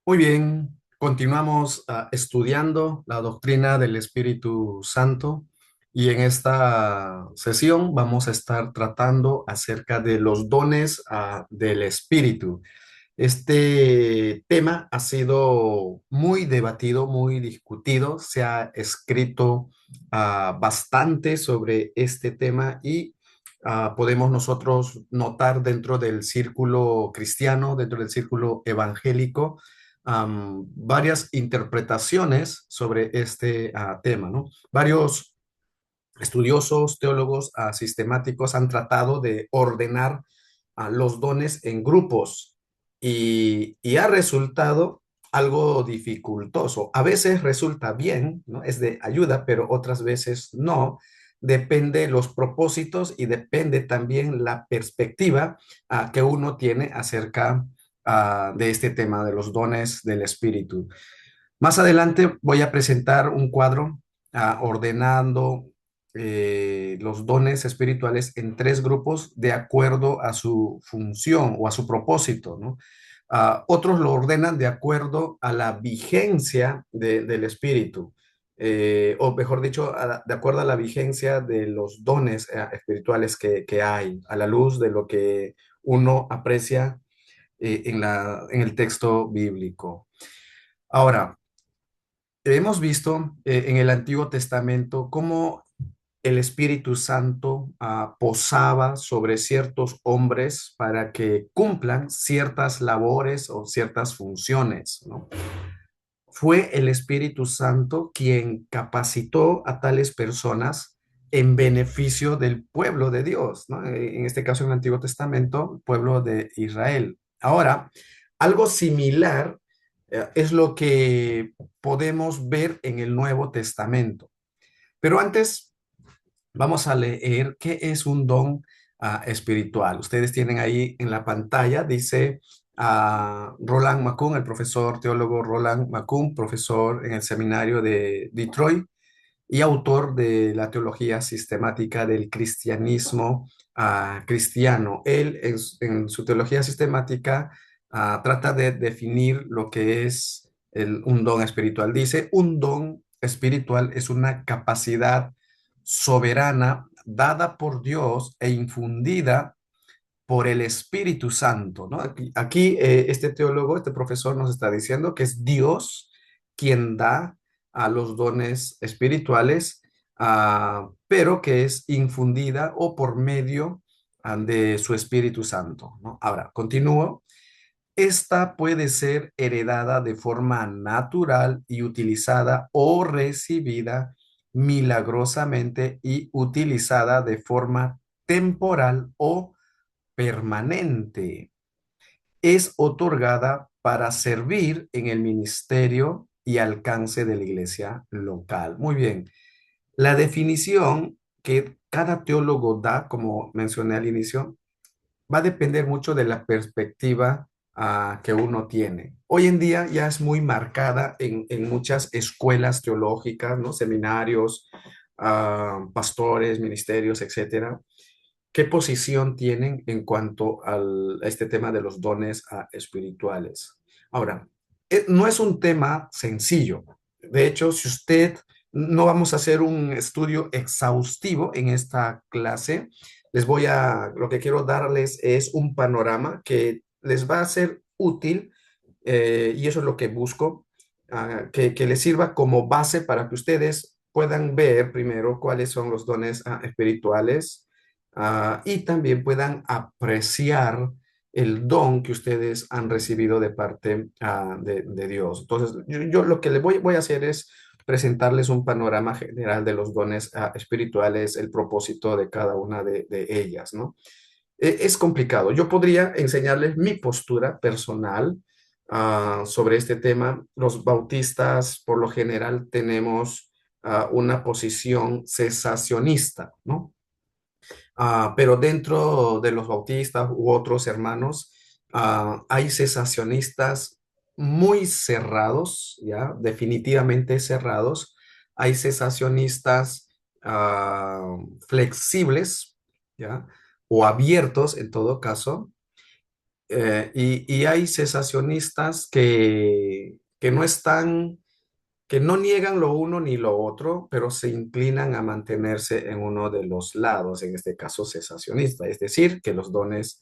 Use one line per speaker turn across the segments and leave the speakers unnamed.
Muy bien, continuamos estudiando la doctrina del Espíritu Santo y en esta sesión vamos a estar tratando acerca de los dones del Espíritu. Este tema ha sido muy debatido, muy discutido, se ha escrito bastante sobre este tema y podemos nosotros notar dentro del círculo cristiano, dentro del círculo evangélico, varias interpretaciones sobre este tema, ¿no? Varios estudiosos, teólogos, sistemáticos han tratado de ordenar los dones en grupos y ha resultado algo dificultoso. A veces resulta bien, ¿no? Es de ayuda, pero otras veces no. Depende los propósitos y depende también la perspectiva que uno tiene acerca de este tema de los dones del Espíritu. Más adelante voy a presentar un cuadro ordenando los dones espirituales en tres grupos de acuerdo a su función o a su propósito, ¿no? Otros lo ordenan de acuerdo a la vigencia del espíritu, o mejor dicho, de acuerdo a la vigencia de los dones espirituales que hay, a la luz de lo que uno aprecia en el texto bíblico. Ahora, hemos visto en el Antiguo Testamento cómo el Espíritu Santo posaba sobre ciertos hombres para que cumplan ciertas labores o ciertas funciones, ¿no? Fue el Espíritu Santo quien capacitó a tales personas en beneficio del pueblo de Dios, ¿no? En este caso, en el Antiguo Testamento, pueblo de Israel. Ahora, algo similar es lo que podemos ver en el Nuevo Testamento. Pero antes vamos a leer qué es un don espiritual. Ustedes tienen ahí en la pantalla, dice Roland Macun, el profesor teólogo Roland Macun, profesor en el seminario de Detroit y autor de la teología sistemática del cristianismo cristiano. Él en su teología sistemática trata de definir lo que es un don espiritual. Dice, un don espiritual es una capacidad soberana dada por Dios e infundida por el Espíritu Santo, ¿no? Aquí, este teólogo, este profesor nos está diciendo que es Dios quien da a los dones espirituales, pero que es infundida o por medio de su Espíritu Santo, ¿no? Ahora, continúo. Esta puede ser heredada de forma natural y utilizada o recibida milagrosamente y utilizada de forma temporal o permanente. Es otorgada para servir en el ministerio y alcance de la iglesia local. Muy bien. La definición que cada teólogo da, como mencioné al inicio, va a depender mucho de la perspectiva que uno tiene. Hoy en día ya es muy marcada en muchas escuelas teológicas, ¿no? Seminarios, pastores, ministerios, etcétera. ¿Qué posición tienen en cuanto a este tema de los dones espirituales? Ahora, no es un tema sencillo. De hecho, si usted, no vamos a hacer un estudio exhaustivo en esta clase, lo que quiero darles es un panorama que les va a ser útil, y eso es lo que busco, que les sirva como base para que ustedes puedan ver primero cuáles son los dones espirituales, y también puedan apreciar el don que ustedes han recibido de parte de Dios. Entonces, yo lo que voy a hacer es presentarles un panorama general de los dones espirituales, el propósito de cada una de ellas, ¿no? Es complicado. Yo podría enseñarles mi postura personal sobre este tema. Los bautistas, por lo general, tenemos una posición cesacionista, ¿no? Pero dentro de los bautistas u otros hermanos, hay cesacionistas muy cerrados, ¿ya? Definitivamente cerrados. Hay cesacionistas flexibles, ¿ya? O abiertos en todo caso. y hay cesacionistas que no están, que no niegan lo uno ni lo otro, pero se inclinan a mantenerse en uno de los lados, en este caso cesacionista, es decir, que los dones,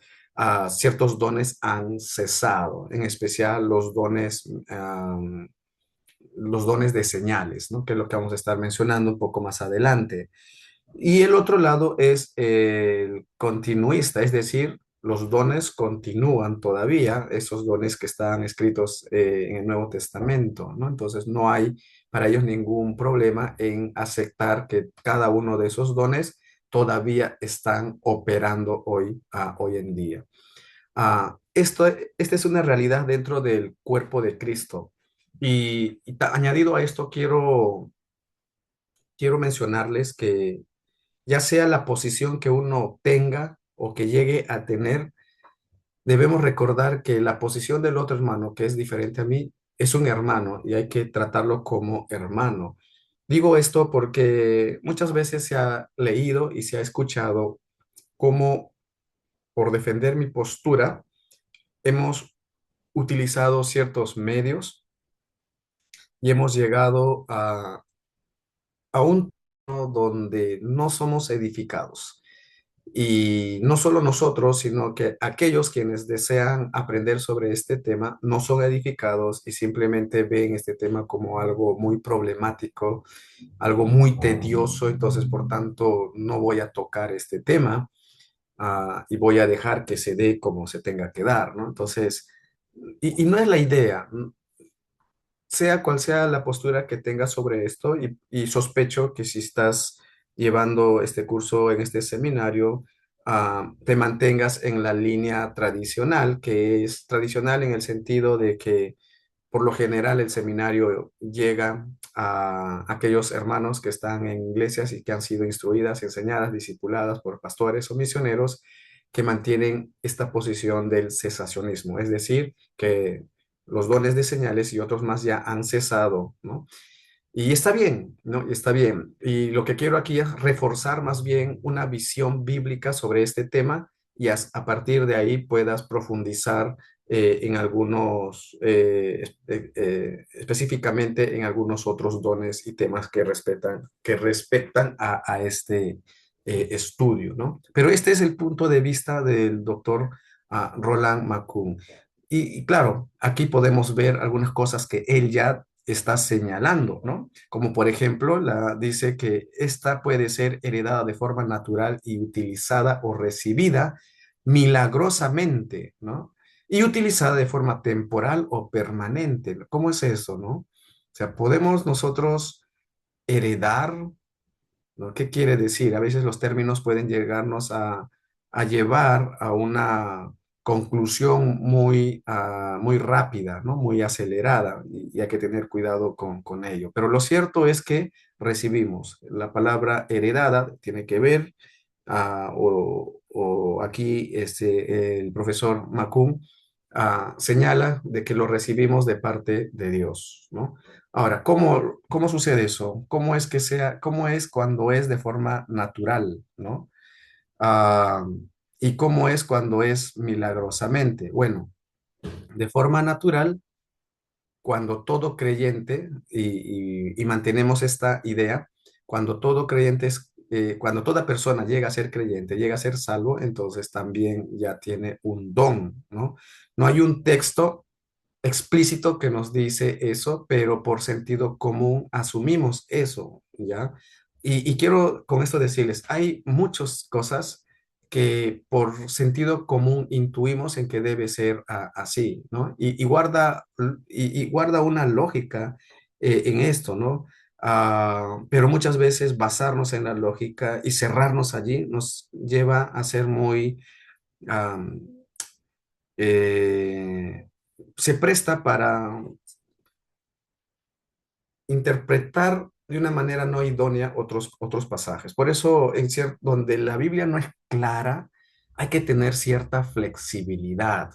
ciertos dones han cesado, en especial los dones de señales, ¿no? Que es lo que vamos a estar mencionando un poco más adelante. Y el otro lado es el continuista, es decir, los dones continúan todavía, esos dones que están escritos en el Nuevo Testamento, ¿no? Entonces no hay para ellos ningún problema en aceptar que cada uno de esos dones todavía están operando hoy en día. Esta es una realidad dentro del cuerpo de Cristo. Añadido a esto, quiero mencionarles que ya sea la posición que uno tenga o que llegue a tener, debemos recordar que la posición del otro hermano, que es diferente a mí, es un hermano y hay que tratarlo como hermano. Digo esto porque muchas veces se ha leído y se ha escuchado cómo por defender mi postura hemos utilizado ciertos medios y hemos llegado a un punto donde no somos edificados. Y no solo nosotros, sino que aquellos quienes desean aprender sobre este tema no son edificados y simplemente ven este tema como algo muy problemático, algo muy tedioso, entonces por tanto no voy a tocar este tema, y voy a dejar que se dé como se tenga que dar, ¿no? Entonces, y no es la idea, sea cual sea la postura que tengas sobre esto, y sospecho que si estás llevando este curso en este seminario, te mantengas en la línea tradicional, que es tradicional en el sentido de que por lo general el seminario llega a aquellos hermanos que están en iglesias y que han sido instruidas, enseñadas, discipuladas por pastores o misioneros que mantienen esta posición del cesacionismo, es decir, que los dones de señales y otros más ya han cesado, ¿no? Y está bien, ¿no? Está bien. Y lo que quiero aquí es reforzar más bien una visión bíblica sobre este tema y a partir de ahí puedas profundizar en algunos, específicamente en algunos otros dones y temas que respetan a este estudio, ¿no? Pero este es el punto de vista del doctor Roland Macun. Y claro, aquí podemos ver algunas cosas que él ya está señalando, ¿no? Como por ejemplo, dice que esta puede ser heredada de forma natural y utilizada o recibida milagrosamente, ¿no? Y utilizada de forma temporal o permanente. ¿Cómo es eso, no? O sea, podemos nosotros heredar, ¿no? ¿Qué quiere decir? A veces los términos pueden llegarnos a llevar a una conclusión muy rápida, ¿no? Muy acelerada y hay que tener cuidado con ello. Pero lo cierto es que recibimos. La palabra heredada tiene que ver, o aquí el profesor Macum señala de que lo recibimos de parte de Dios, ¿no? Ahora, ¿cómo sucede eso? ¿Cómo es cuando es de forma natural, ¿no? Ah, ¿Y cómo es cuando es milagrosamente? Bueno, de forma natural, cuando todo creyente, y mantenemos esta idea, cuando todo creyente cuando toda persona llega a ser creyente, llega a ser salvo, entonces también ya tiene un don, ¿no? No hay un texto explícito que nos dice eso, pero por sentido común asumimos eso, ¿ya? Y quiero con esto decirles, hay muchas cosas que por sentido común intuimos en que debe ser así, ¿no? Y guarda una lógica en esto, ¿no? Pero muchas veces basarnos en la lógica y cerrarnos allí nos lleva a ser ah, eh, se presta para interpretar de una manera no idónea otros pasajes. Por eso, donde la Biblia no es clara, hay que tener cierta flexibilidad.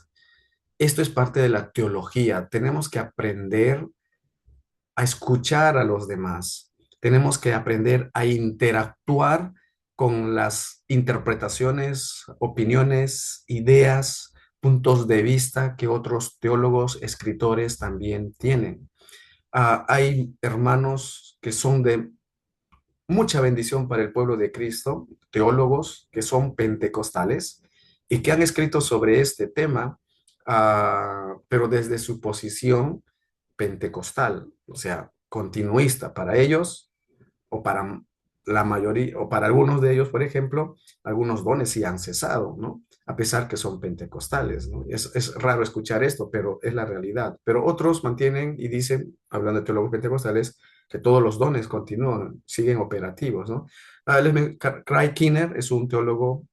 Esto es parte de la teología. Tenemos que aprender a escuchar a los demás. Tenemos que aprender a interactuar con las interpretaciones, opiniones, ideas, puntos de vista que otros teólogos, escritores también tienen. Hay hermanos que son de mucha bendición para el pueblo de Cristo, teólogos que son pentecostales y que han escrito sobre este tema, pero desde su posición pentecostal, o sea, continuista. Para ellos, o para la mayoría, o para algunos de ellos, por ejemplo, algunos dones sí han cesado, ¿no? A pesar que son pentecostales, ¿no? Es raro escuchar esto, pero es la realidad. Pero otros mantienen y dicen, hablando de teólogos pentecostales, que todos los dones continúan, siguen operativos, ¿no? Craig Kinner es un teólogo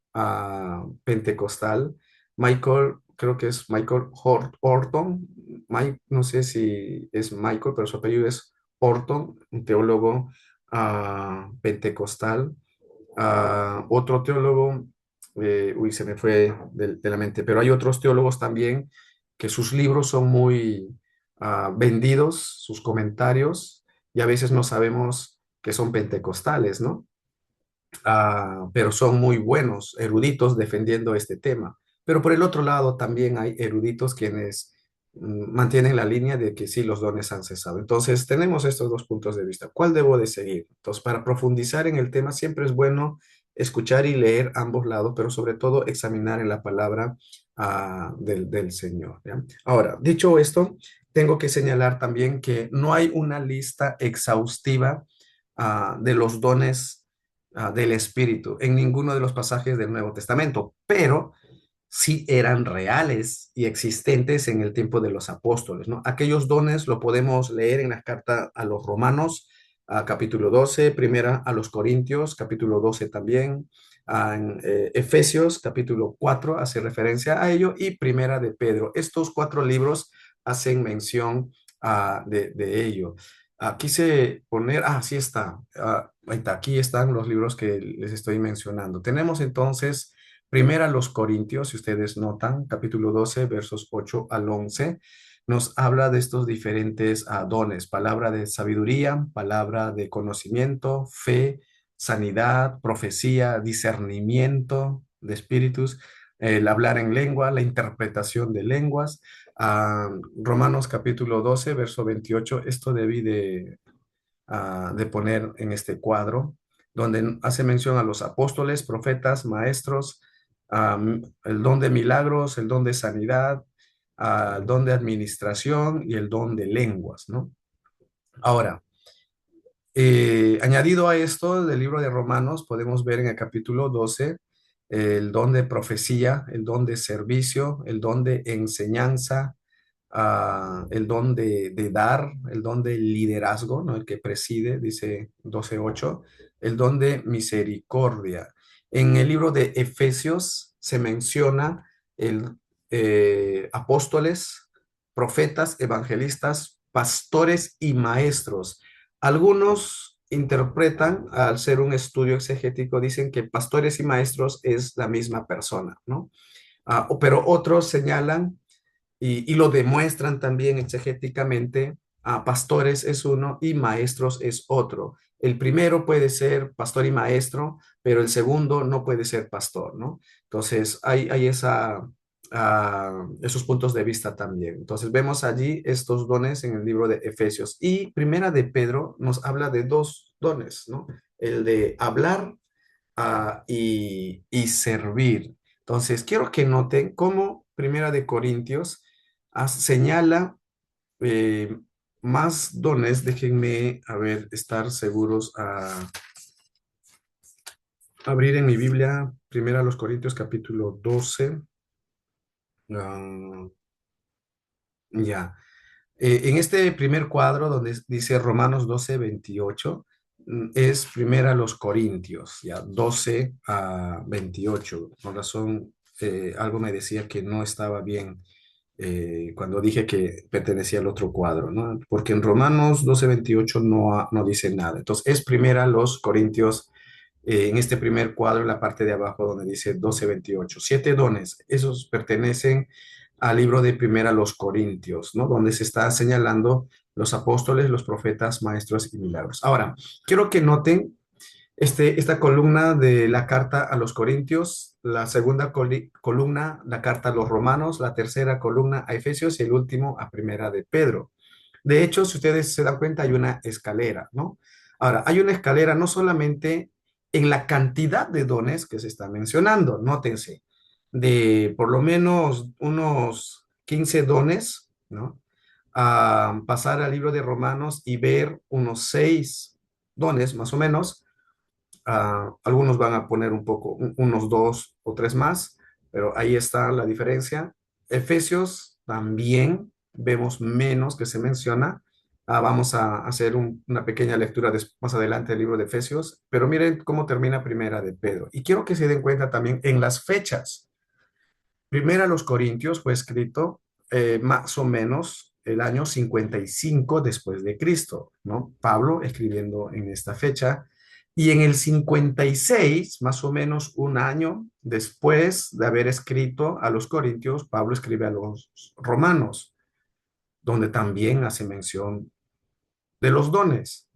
pentecostal. Michael, creo que es Michael Horton. Mike, no sé si es Michael, pero su apellido es Horton, un teólogo pentecostal. Otro teólogo, uy, se me fue de la mente, pero hay otros teólogos también que sus libros son muy vendidos, sus comentarios, y a veces no sabemos que son pentecostales, ¿no? Pero son muy buenos, eruditos defendiendo este tema. Pero por el otro lado también hay eruditos quienes mantienen la línea de que sí, los dones han cesado. Entonces tenemos estos dos puntos de vista. ¿Cuál debo de seguir? Entonces, para profundizar en el tema, siempre es bueno escuchar y leer ambos lados, pero sobre todo examinar en la palabra del Señor. ¿Ya? Ahora, dicho esto, tengo que señalar también que no hay una lista exhaustiva de los dones del Espíritu en ninguno de los pasajes del Nuevo Testamento, pero sí eran reales y existentes en el tiempo de los apóstoles, ¿no? Aquellos dones lo podemos leer en la carta a los Romanos, capítulo 12, primera a los Corintios, capítulo 12 también, en Efesios, capítulo 4, hace referencia a ello, y primera de Pedro. Estos cuatro libros hacen mención de ello. Quise poner, sí está, ahí está, aquí están los libros que les estoy mencionando. Tenemos entonces primera los Corintios, si ustedes notan, capítulo 12, versos 8 al 11, nos habla de estos diferentes dones, palabra de sabiduría, palabra de conocimiento, fe, sanidad, profecía, discernimiento de espíritus, el hablar en lengua, la interpretación de lenguas. Romanos capítulo 12, verso 28, esto debí de poner en este cuadro, donde hace mención a los apóstoles, profetas, maestros, el don de milagros, el don de sanidad, el don de administración y el don de lenguas, ¿no? Ahora, añadido a esto del libro de Romanos, podemos ver en el capítulo 12 el don de profecía, el don de servicio, el don de enseñanza, el don de dar, el don de liderazgo, ¿no? El que preside, dice 12:8, el don de misericordia. En el libro de Efesios se menciona el apóstoles, profetas, evangelistas, pastores y maestros. Algunos interpretan, al ser un estudio exegético, dicen que pastores y maestros es la misma persona, ¿no? Pero otros señalan y lo demuestran también exegéticamente, pastores es uno y maestros es otro. El primero puede ser pastor y maestro, pero el segundo no puede ser pastor, ¿no? Entonces, hay esos puntos de vista también. Entonces, vemos allí estos dones en el libro de Efesios. Y Primera de Pedro nos habla de dos dones, ¿no? El de hablar y servir. Entonces, quiero que noten cómo Primera de Corintios señala eh, más dones. Déjenme, a ver, estar seguros a abrir en mi Biblia, Primera a los Corintios capítulo 12. ah, ya. En este primer cuadro donde dice Romanos 12:28, es Primera a los Corintios, ya, 12 a 28. Con razón, algo me decía que no estaba bien cuando dije que pertenecía al otro cuadro, ¿no? Porque en Romanos 12:28 no dice nada. Entonces, es Primera a los Corintios, en este primer cuadro, en la parte de abajo, donde dice 12:28. 7 dones, esos pertenecen al libro de Primera a los Corintios, ¿no? Donde se está señalando los apóstoles, los profetas, maestros y milagros. Ahora, quiero que noten Esta columna de la carta a los Corintios, la segunda columna, la carta a los Romanos, la tercera columna a Efesios y el último a Primera de Pedro. De hecho, si ustedes se dan cuenta, hay una escalera, ¿no? Ahora, hay una escalera no solamente en la cantidad de dones que se está mencionando, nótense, de por lo menos unos 15 dones, ¿no? A pasar al libro de Romanos y ver unos 6 dones, más o menos. Algunos van a poner un poco, unos 2 o 3 más, pero ahí está la diferencia. Efesios también vemos menos que se menciona. Vamos a hacer una pequeña lectura más adelante del libro de Efesios, pero miren cómo termina Primera de Pedro. Y quiero que se den cuenta también en las fechas. Primera a los Corintios fue escrito más o menos el año 55 después de Cristo, ¿no? Pablo escribiendo en esta fecha. Y en el 56, más o menos un año después de haber escrito a los Corintios, Pablo escribe a los Romanos, donde también hace mención de los dones.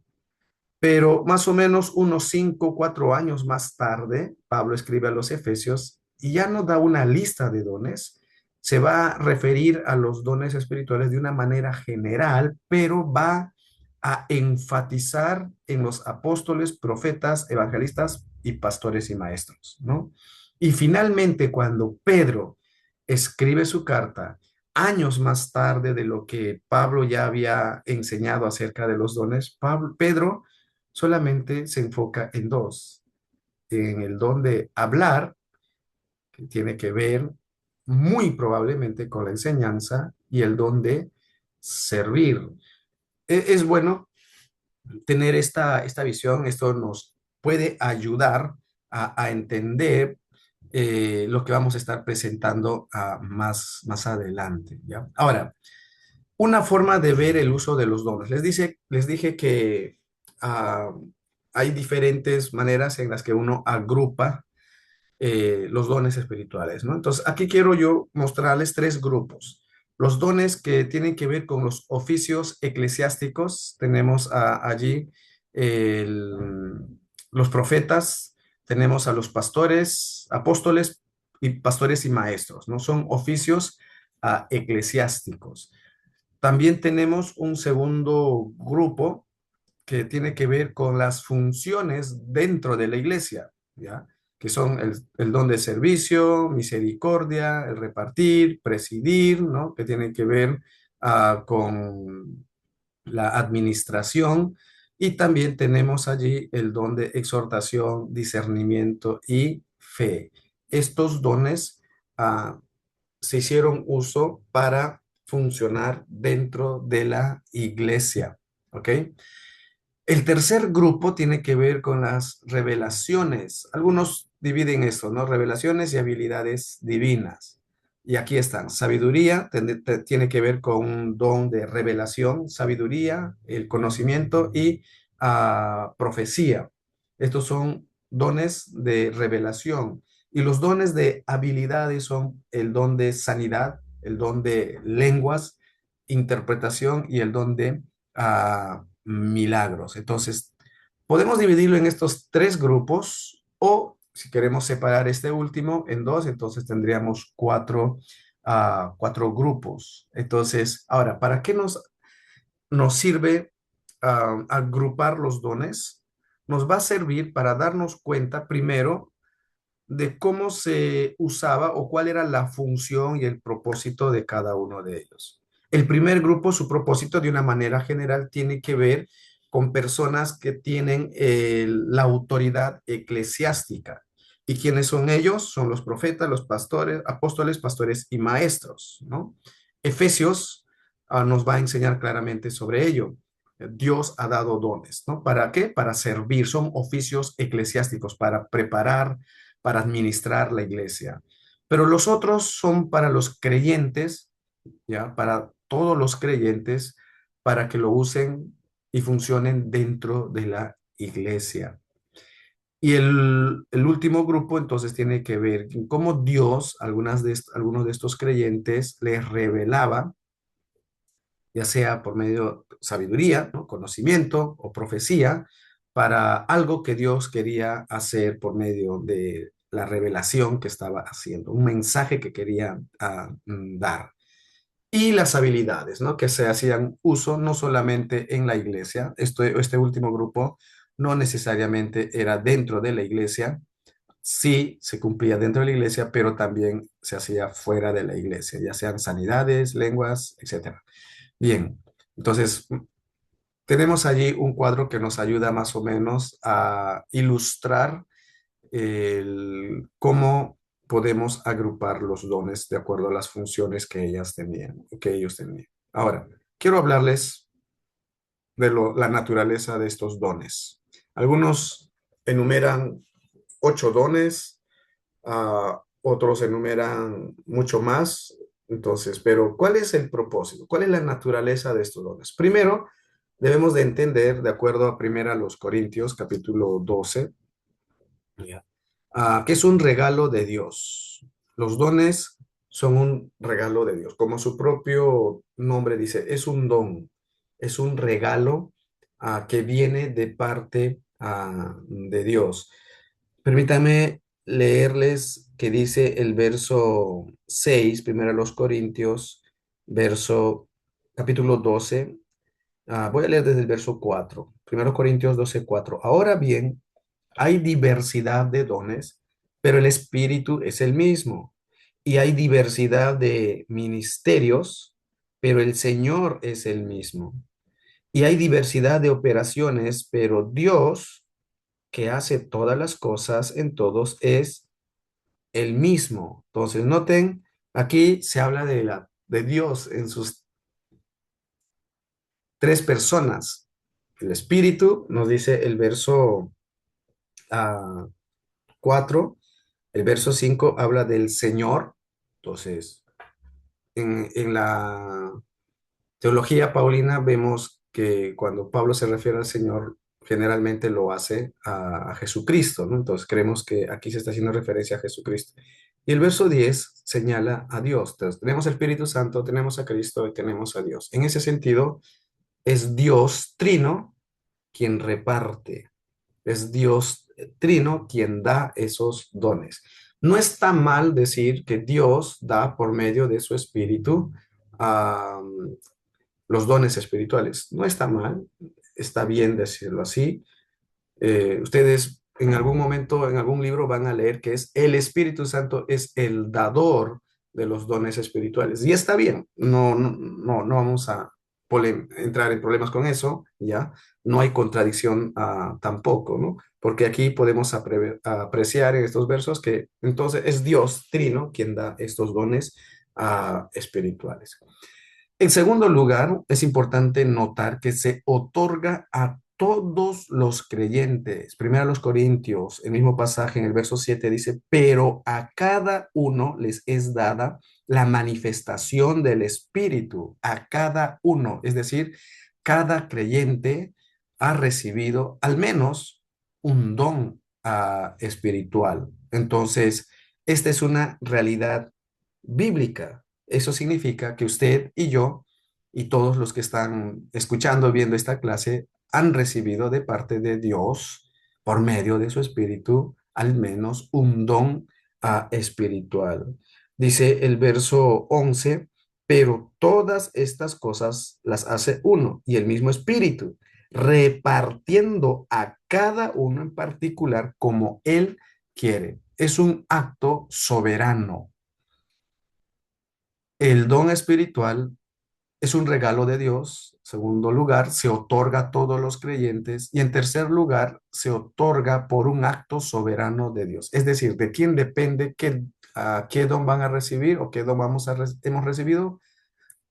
Pero más o menos unos 5 o 4 años más tarde, Pablo escribe a los Efesios y ya no da una lista de dones, se va a referir a los dones espirituales de una manera general, pero va a enfatizar en los apóstoles, profetas, evangelistas y pastores y maestros, ¿no? Y finalmente, cuando Pedro escribe su carta, años más tarde de lo que Pablo ya había enseñado acerca de los dones, Pedro solamente se enfoca en dos, en el don de hablar, que tiene que ver muy probablemente con la enseñanza, y el don de servir. Es bueno tener esta visión, esto nos puede ayudar a entender lo que vamos a estar presentando más adelante, ¿ya? Ahora, una forma de ver el uso de los dones. Les dije que ah, hay diferentes maneras en las que uno agrupa los dones espirituales, ¿no? Entonces, aquí quiero yo mostrarles 3 grupos. Los dones que tienen que ver con los oficios eclesiásticos, tenemos allí el- los profetas, tenemos a los pastores, apóstoles y pastores y maestros, ¿no? Son oficios eclesiásticos. También tenemos un segundo grupo que tiene que ver con las funciones dentro de la iglesia, ¿ya? Que son el don de servicio, misericordia, el repartir, presidir, ¿no? Que tiene que ver con la administración. Y también tenemos allí el don de exhortación, discernimiento y fe. Estos dones ah, se hicieron uso para funcionar dentro de la iglesia, ¿ok? El tercer grupo tiene que ver con las revelaciones. Algunos dividen esto, ¿no? Revelaciones y habilidades divinas. Y aquí están. Sabiduría tiene que ver con un don de revelación, sabiduría, el conocimiento y profecía. Estos son dones de revelación. Y los dones de habilidades son el don de sanidad, el don de lenguas, interpretación y el don de milagros. Entonces, podemos dividirlo en estos 3 grupos, o si queremos separar este último en dos, entonces tendríamos cuatro grupos. Entonces, ahora, ¿para qué nos sirve agrupar los dones? Nos va a servir para darnos cuenta primero de cómo se usaba o cuál era la función y el propósito de cada uno de ellos. El primer grupo, su propósito de una manera general tiene que ver con personas que tienen la autoridad eclesiástica. ¿Y quiénes son ellos? Son los profetas, los pastores, apóstoles, pastores y maestros, ¿no? Efesios nos va a enseñar claramente sobre ello. Dios ha dado dones, ¿no? ¿Para qué? Para servir, son oficios eclesiásticos, para preparar, para administrar la iglesia. Pero los otros son para los creyentes, ¿ya? Para todos los creyentes, para que lo usen y funcionen dentro de la iglesia. Y el último grupo entonces tiene que ver con cómo Dios, algunos de estos creyentes, les revelaba, ya sea por medio de sabiduría, ¿no? Conocimiento o profecía, para algo que Dios quería hacer por medio de la revelación que estaba haciendo, un mensaje que quería dar. Y las habilidades, ¿no? Que se hacían uso no solamente en la iglesia, este último grupo no necesariamente era dentro de la iglesia, sí se cumplía dentro de la iglesia, pero también se hacía fuera de la iglesia, ya sean sanidades, lenguas, etcétera. Bien, entonces tenemos allí un cuadro que nos ayuda más o menos a ilustrar cómo podemos agrupar los dones de acuerdo a las funciones que ellas tenían, que ellos tenían. Ahora, quiero hablarles de la naturaleza de estos dones. Algunos enumeran 8 dones, otros enumeran mucho más. Entonces, pero ¿cuál es el propósito? ¿Cuál es la naturaleza de estos dones? Primero, debemos de entender, de acuerdo a Primera los Corintios, capítulo 12, ya, que es un regalo de Dios. Los dones son un regalo de Dios. Como su propio nombre dice, es un don, es un regalo que viene de parte de Dios. Permítame leerles que dice el verso 6, primero a los Corintios, verso capítulo 12. Voy a leer desde el verso 4, primero Corintios 12, 4. Ahora bien, hay diversidad de dones, pero el Espíritu es el mismo. Y hay diversidad de ministerios, pero el Señor es el mismo. Y hay diversidad de operaciones, pero Dios, que hace todas las cosas en todos, es el mismo. Entonces, noten, aquí se habla de Dios en sus 3 personas. El Espíritu, nos dice el verso 4. El verso 5 habla del Señor. Entonces, en la teología paulina vemos que cuando Pablo se refiere al Señor, generalmente lo hace a Jesucristo, ¿no? Entonces, creemos que aquí se está haciendo referencia a Jesucristo. Y el verso 10 señala a Dios. Entonces, tenemos el Espíritu Santo, tenemos a Cristo y tenemos a Dios. En ese sentido, es Dios trino quien reparte. Es Dios trino quien da esos dones. No está mal decir que Dios da por medio de su espíritu los dones espirituales. No está mal, está bien decirlo así. Ustedes en algún momento, en algún libro van a leer que es el Espíritu Santo es el dador de los dones espirituales. Y está bien, no vamos a entrar en problemas con eso, ¿ya? No hay contradicción tampoco, ¿no? Porque aquí podemos apreciar en estos versos que entonces es Dios trino quien da estos dones espirituales. En segundo lugar, es importante notar que se otorga a todos los creyentes. Primero a los Corintios, el mismo pasaje en el verso 7 dice, pero a cada uno les es dada la manifestación del Espíritu, a cada uno. Es decir, cada creyente ha recibido al menos un don espiritual. Entonces, esta es una realidad bíblica. Eso significa que usted y yo y todos los que están escuchando, viendo esta clase, han recibido de parte de Dios, por medio de su espíritu, al menos un don espiritual. Dice el verso 11, pero todas estas cosas las hace uno y el mismo espíritu, repartiendo a cada uno en particular como él quiere. Es un acto soberano. El don espiritual es un regalo de Dios. En segundo lugar, se otorga a todos los creyentes. Y en tercer lugar, se otorga por un acto soberano de Dios. Es decir, ¿de quién depende qué don van a recibir o qué don hemos recibido?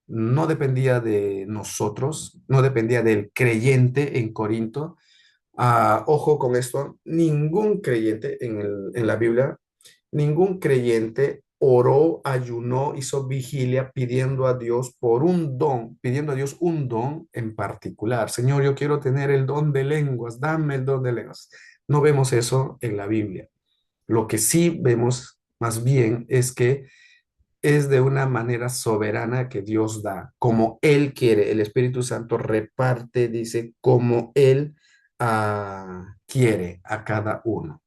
No dependía de nosotros, no dependía del creyente en Corinto. Ojo con esto, ningún creyente en la Biblia, ningún creyente oró, ayunó, hizo vigilia pidiendo a Dios por un don, pidiendo a Dios un don en particular. Señor, yo quiero tener el don de lenguas, dame el don de lenguas. No vemos eso en la Biblia. Lo que sí vemos más bien es que es de una manera soberana que Dios da, como Él quiere. El Espíritu Santo reparte, dice, como Él quiere a cada uno.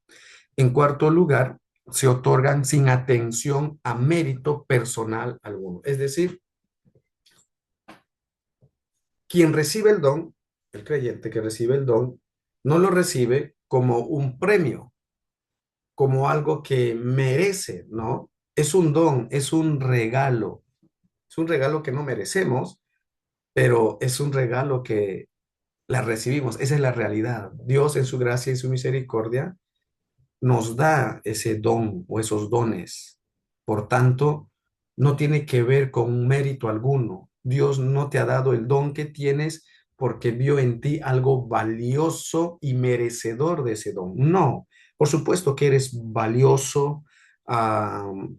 En cuarto lugar, se otorgan sin atención a mérito personal alguno. Es decir, quien recibe el don, el creyente que recibe el don, no lo recibe como un premio, como algo que merece, ¿no? Es un don, es un regalo que no merecemos, pero es un regalo que la recibimos. Esa es la realidad. Dios en su gracia y su misericordia nos da ese don o esos dones. Por tanto, no tiene que ver con un mérito alguno. Dios no te ha dado el don que tienes porque vio en ti algo valioso y merecedor de ese don. No, por supuesto que eres valioso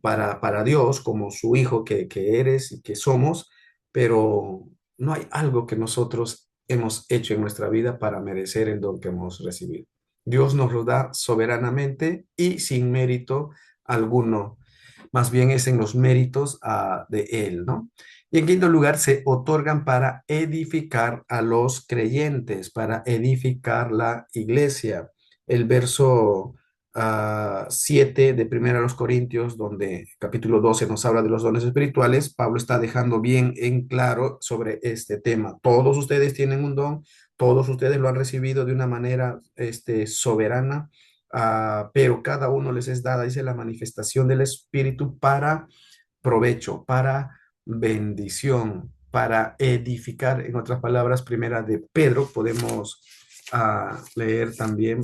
para Dios como su hijo que eres y que somos, pero no hay algo que nosotros hemos hecho en nuestra vida para merecer el don que hemos recibido. Dios nos lo da soberanamente y sin mérito alguno. Más bien es en los méritos de Él, ¿no? Y en quinto lugar, se otorgan para edificar a los creyentes, para edificar la iglesia. El verso 7 de Primera a los Corintios, donde capítulo 12 nos habla de los dones espirituales, Pablo está dejando bien en claro sobre este tema. Todos ustedes tienen un don, todos ustedes lo han recibido de una manera soberana, pero cada uno les es dada, dice, la manifestación del Espíritu para provecho, para bendición, para edificar. En otras palabras, primera de Pedro, podemos leer también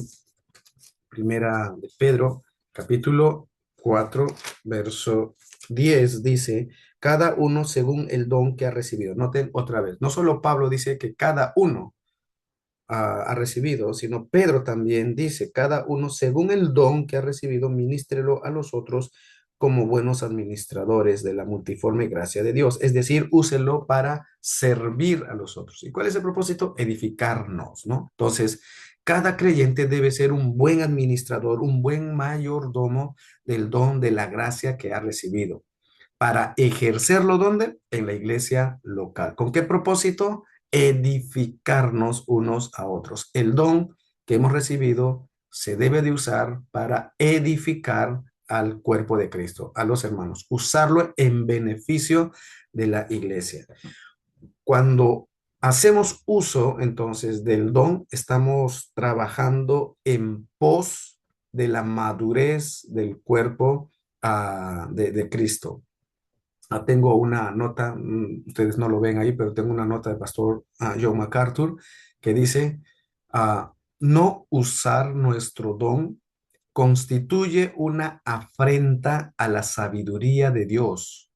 primera de Pedro, capítulo 4 verso 10 dice, cada uno según el don que ha recibido. Noten otra vez, no solo Pablo dice que cada uno ha recibido, sino Pedro también dice, cada uno según el don que ha recibido, ministrelo a los otros como buenos administradores de la multiforme gracia de Dios. Es decir, úselo para servir a los otros. ¿Y cuál es el propósito? Edificarnos, ¿no? Entonces, cada creyente debe ser un buen administrador, un buen mayordomo del don de la gracia que ha recibido para ejercerlo ¿dónde? En la iglesia local. ¿Con qué propósito? Edificarnos unos a otros. El don que hemos recibido se debe de usar para edificar al cuerpo de Cristo, a los hermanos, usarlo en beneficio de la iglesia. Cuando hacemos uso entonces del don, estamos trabajando en pos de la madurez del cuerpo de Cristo. Tengo una nota, ustedes no lo ven ahí, pero tengo una nota del pastor John MacArthur que dice, no usar nuestro don constituye una afrenta a la sabiduría de Dios,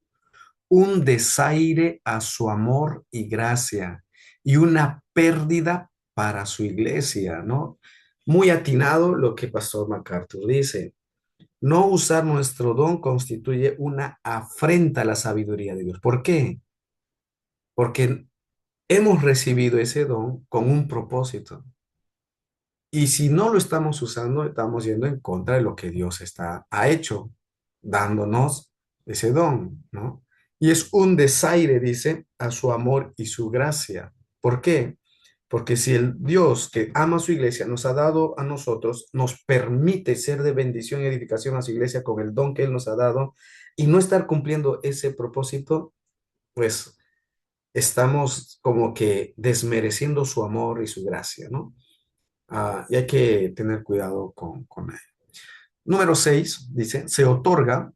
un desaire a su amor y gracia y una pérdida para su iglesia, ¿no? Muy atinado lo que pastor MacArthur dice. No usar nuestro don constituye una afrenta a la sabiduría de Dios. ¿Por qué? Porque hemos recibido ese don con un propósito. Y si no lo estamos usando, estamos yendo en contra de lo que Dios ha hecho, dándonos ese don, ¿no? Y es un desaire, dice, a su amor y su gracia. ¿Por qué? Porque si el Dios que ama a su iglesia nos ha dado a nosotros, nos permite ser de bendición y edificación a su iglesia con el don que Él nos ha dado y no estar cumpliendo ese propósito, pues estamos como que desmereciendo su amor y su gracia, ¿no? Y hay que tener cuidado con él. Número 6, dice, se otorga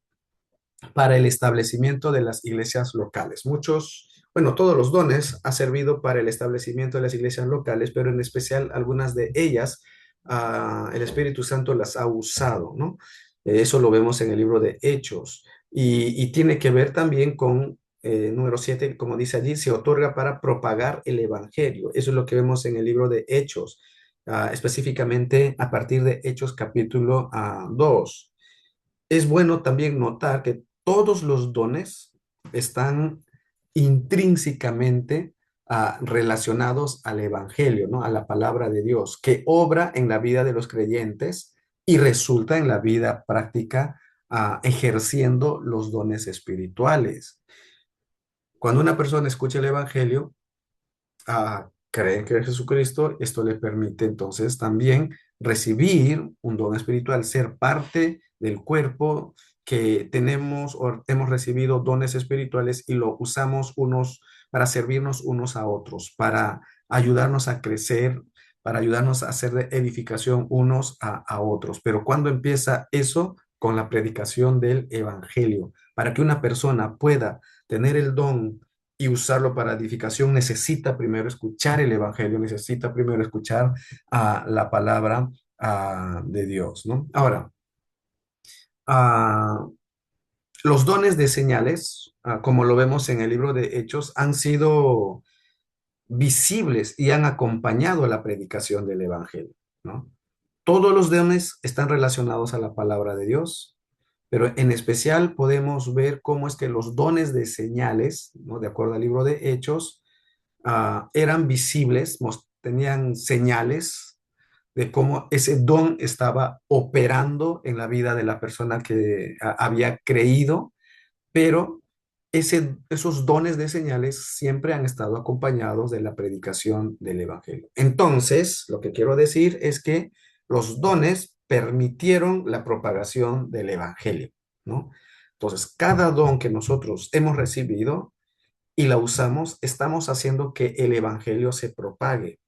para el establecimiento de las iglesias locales. Bueno, todos los dones han servido para el establecimiento de las iglesias locales, pero en especial algunas de ellas, el Espíritu Santo las ha usado, ¿no? Eso lo vemos en el libro de Hechos y tiene que ver también con número 7, como dice allí, se otorga para propagar el evangelio. Eso es lo que vemos en el libro de Hechos, específicamente a partir de Hechos capítulo 2. Es bueno también notar que todos los dones están intrínsecamente relacionados al Evangelio, ¿no? A la palabra de Dios, que obra en la vida de los creyentes y resulta en la vida práctica ejerciendo los dones espirituales. Cuando una persona escucha el Evangelio, creen que es Jesucristo, esto le permite entonces también recibir un don espiritual, ser parte del cuerpo que tenemos o hemos recibido dones espirituales y lo usamos unos para servirnos unos a otros, para ayudarnos a crecer, para ayudarnos a hacer de edificación unos a otros. Pero ¿cuándo empieza eso? Con la predicación del evangelio. Para que una persona pueda tener el don y usarlo para edificación, necesita primero escuchar el evangelio, necesita primero escuchar la palabra de Dios, ¿no? Ahora, ah, los dones de señales, como lo vemos en el libro de Hechos, han sido visibles y han acompañado la predicación del evangelio, ¿no? Todos los dones están relacionados a la palabra de Dios, pero en especial podemos ver cómo es que los dones de señales, ¿no? De acuerdo al libro de Hechos, eran visibles, tenían señales de cómo ese don estaba operando en la vida de la persona que había creído, pero esos dones de señales siempre han estado acompañados de la predicación del Evangelio. Entonces, lo que quiero decir es que los dones permitieron la propagación del Evangelio, ¿no? Entonces, cada don que nosotros hemos recibido y la usamos, estamos haciendo que el Evangelio se propague,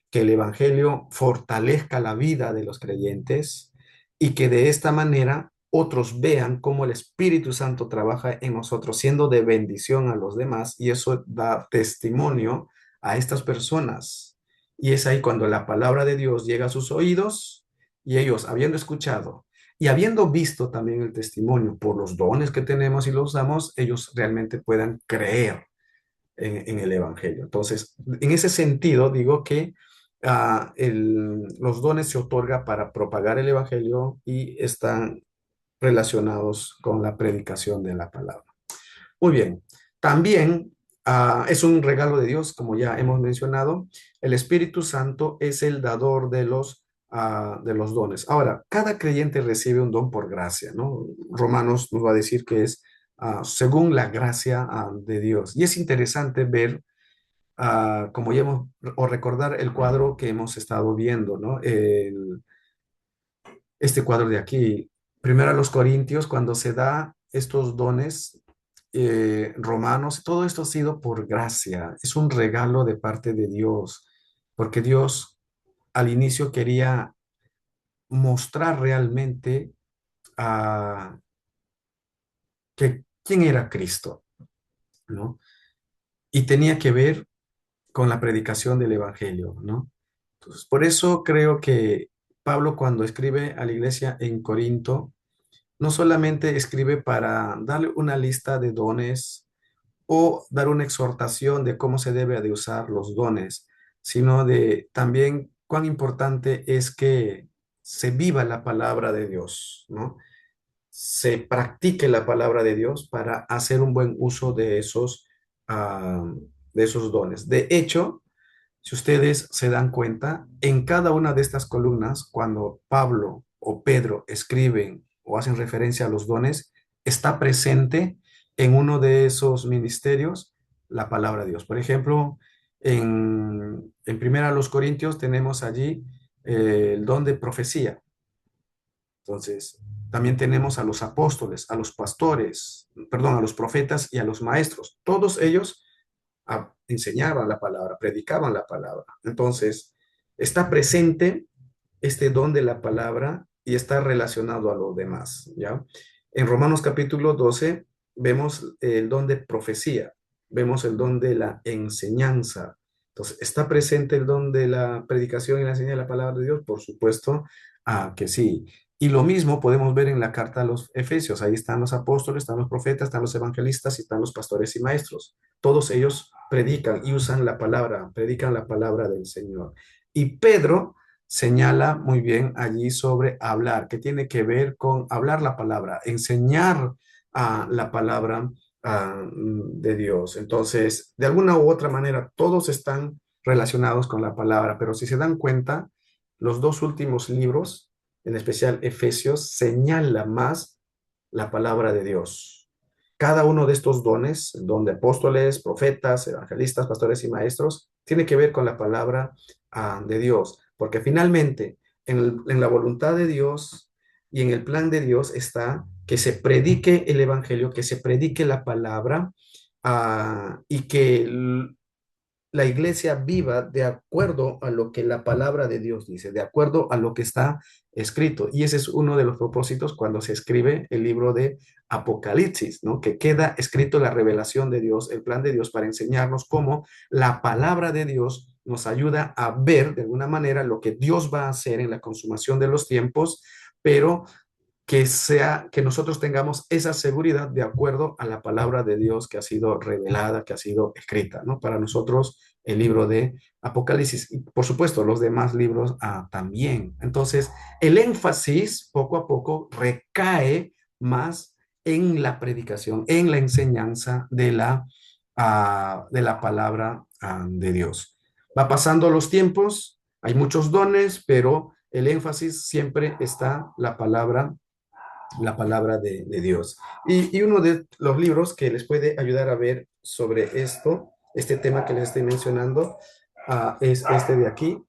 que el Evangelio fortalezca la vida de los creyentes y que de esta manera otros vean cómo el Espíritu Santo trabaja en nosotros, siendo de bendición a los demás, y eso da testimonio a estas personas. Y es ahí cuando la palabra de Dios llega a sus oídos y ellos, habiendo escuchado y habiendo visto también el testimonio por los dones que tenemos y los usamos, ellos realmente puedan creer en el Evangelio. Entonces, en ese sentido, digo que los dones se otorgan para propagar el Evangelio y están relacionados con la predicación de la palabra. Muy bien. También es un regalo de Dios, como ya hemos mencionado. El Espíritu Santo es el dador de los dones. Ahora, cada creyente recibe un don por gracia, ¿no? Romanos nos va a decir que es según la gracia de Dios. Y es interesante ver, como ya hemos, o recordar el cuadro que hemos estado viendo, ¿no? Este cuadro de aquí, primero a los Corintios, cuando se da estos dones romanos, todo esto ha sido por gracia, es un regalo de parte de Dios, porque Dios al inicio quería mostrar realmente quién era Cristo, ¿no? Y tenía que ver con la predicación del Evangelio, ¿no? Entonces, por eso creo que Pablo cuando escribe a la iglesia en Corinto, no solamente escribe para darle una lista de dones o dar una exhortación de cómo se debe de usar los dones, sino de también cuán importante es que se viva la palabra de Dios, ¿no? Se practique la palabra de Dios para hacer un buen uso ah, de esos dones. De hecho, si ustedes se dan cuenta, en cada una de estas columnas, cuando Pablo o Pedro escriben o hacen referencia a los dones, está presente en uno de esos ministerios la palabra de Dios. Por ejemplo, en Primera a los Corintios tenemos allí el don de profecía. Entonces, también tenemos a los apóstoles, a los pastores, perdón, a los profetas y a los maestros. Todos ellos enseñaban la palabra, predicaban la palabra. Entonces, está presente este don de la palabra y está relacionado a lo demás, ¿ya? En Romanos capítulo 12 vemos el don de profecía, vemos el don de la enseñanza. Entonces, ¿está presente el don de la predicación y la enseñanza de la palabra de Dios? Por supuesto, que sí. Y lo mismo podemos ver en la carta a los Efesios. Ahí están los apóstoles, están los profetas, están los evangelistas y están los pastores y maestros. Todos ellos predican y usan la palabra, predican la palabra del Señor. Y Pedro señala muy bien allí sobre hablar, que tiene que ver con hablar la palabra, enseñar la palabra de Dios. Entonces, de alguna u otra manera, todos están relacionados con la palabra, pero si se dan cuenta, los dos últimos libros, en especial Efesios, señala más la palabra de Dios. Cada uno de estos dones, el don de apóstoles, profetas, evangelistas, pastores y maestros, tiene que ver con la palabra de Dios, porque finalmente en la voluntad de Dios y en el plan de Dios está que se predique el evangelio, que se predique la palabra y que la iglesia viva de acuerdo a lo que la palabra de Dios dice, de acuerdo a lo que está escrito. Y ese es uno de los propósitos cuando se escribe el libro de Apocalipsis, ¿no? Que queda escrito la revelación de Dios, el plan de Dios para enseñarnos cómo la palabra de Dios nos ayuda a ver de alguna manera lo que Dios va a hacer en la consumación de los tiempos, pero que nosotros tengamos esa seguridad de acuerdo a la palabra de Dios que ha sido revelada, que ha sido escrita, ¿no? Para nosotros, el libro de Apocalipsis y, por supuesto, los demás libros también. Entonces, el énfasis poco a poco recae más en la predicación, en la enseñanza de la palabra de Dios. Va pasando los tiempos, hay muchos dones, pero el énfasis siempre está la palabra de Dios. Y uno de los libros que les puede ayudar a ver sobre esto, este tema que les estoy mencionando, es este de aquí.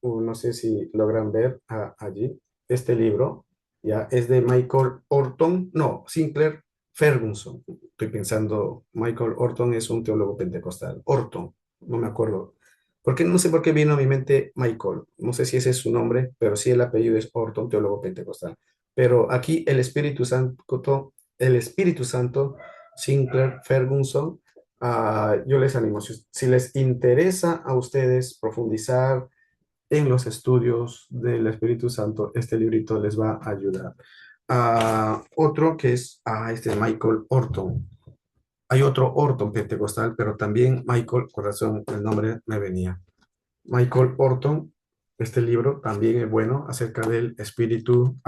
No sé si logran ver allí. Este libro ya es de Michael Orton, no, Sinclair Ferguson. Estoy pensando, Michael Orton es un teólogo pentecostal. Orton, no me acuerdo. Porque no sé por qué vino a mi mente Michael. No sé si ese es su nombre, pero sí el apellido es Orton, teólogo pentecostal. Pero aquí el Espíritu Santo, Sinclair Ferguson, yo les animo, si les interesa a ustedes profundizar en los estudios del Espíritu Santo, este librito les va a ayudar. Otro que es este Michael Orton. Hay otro Orton pentecostal, pero también Michael, corazón, el nombre me venía. Michael Orton, este libro también es bueno acerca del Espíritu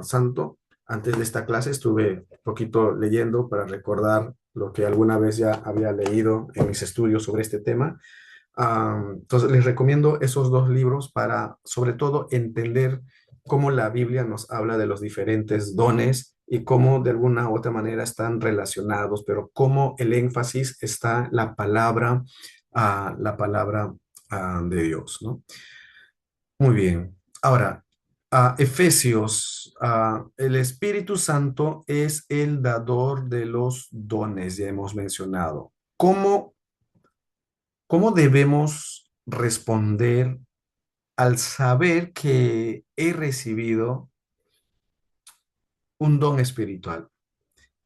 Santo. Antes de esta clase estuve un poquito leyendo para recordar lo que alguna vez ya había leído en mis estudios sobre este tema. Entonces, les recomiendo esos dos libros para, sobre todo, entender cómo la Biblia nos habla de los diferentes dones y cómo de alguna u otra manera están relacionados, pero cómo el énfasis está la palabra de Dios, ¿no? Muy bien. Ahora, Efesios, el Espíritu Santo es el dador de los dones, ya hemos mencionado. ¿Cómo debemos responder al saber que he recibido un don espiritual?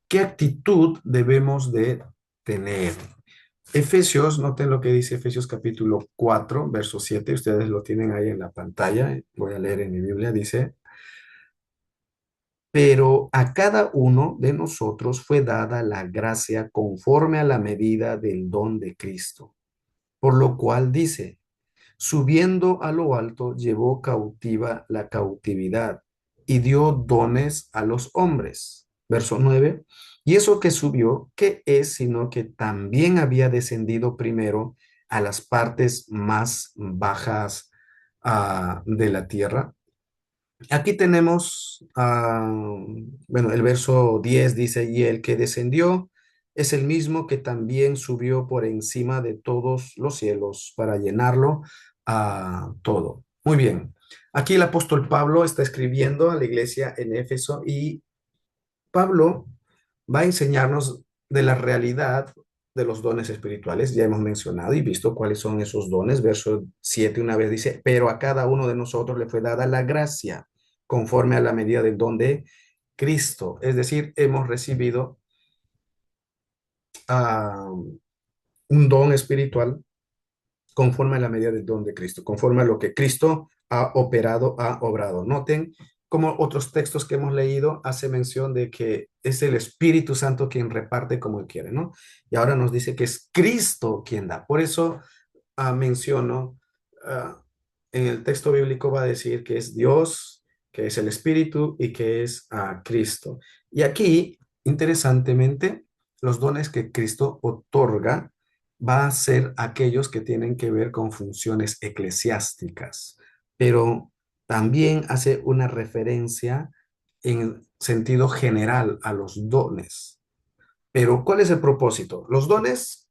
¿Qué actitud debemos de tener? Efesios, noten lo que dice Efesios capítulo 4, verso 7. Ustedes lo tienen ahí en la pantalla. Voy a leer en mi Biblia. Dice, pero a cada uno de nosotros fue dada la gracia conforme a la medida del don de Cristo. Por lo cual dice, subiendo a lo alto, llevó cautiva la cautividad y dio dones a los hombres. Verso 9. Y eso que subió, ¿qué es? Sino que también había descendido primero a las partes más bajas de la tierra. Aquí tenemos, bueno, el verso 10 dice, y el que descendió es el mismo que también subió por encima de todos los cielos para llenarlo a todo. Muy bien. Aquí el apóstol Pablo está escribiendo a la iglesia en Éfeso y Pablo va a enseñarnos de la realidad de los dones espirituales. Ya hemos mencionado y visto cuáles son esos dones. Verso 7 una vez dice, pero a cada uno de nosotros le fue dada la gracia conforme a la medida del don de Cristo. Es decir, hemos recibido un don espiritual conforme a la medida del don de Cristo, conforme a lo que Cristo ha operado, ha obrado. Noten como otros textos que hemos leído hace mención de que es el Espíritu Santo quien reparte como él quiere, ¿no? Y ahora nos dice que es Cristo quien da. Por eso menciono, ah, en el texto bíblico va a decir que es Dios, que es el Espíritu y que es Cristo. Y aquí, interesantemente, los dones que Cristo otorga va a ser aquellos que tienen que ver con funciones eclesiásticas, pero también hace una referencia en sentido general a los dones. Pero ¿cuál es el propósito? Los dones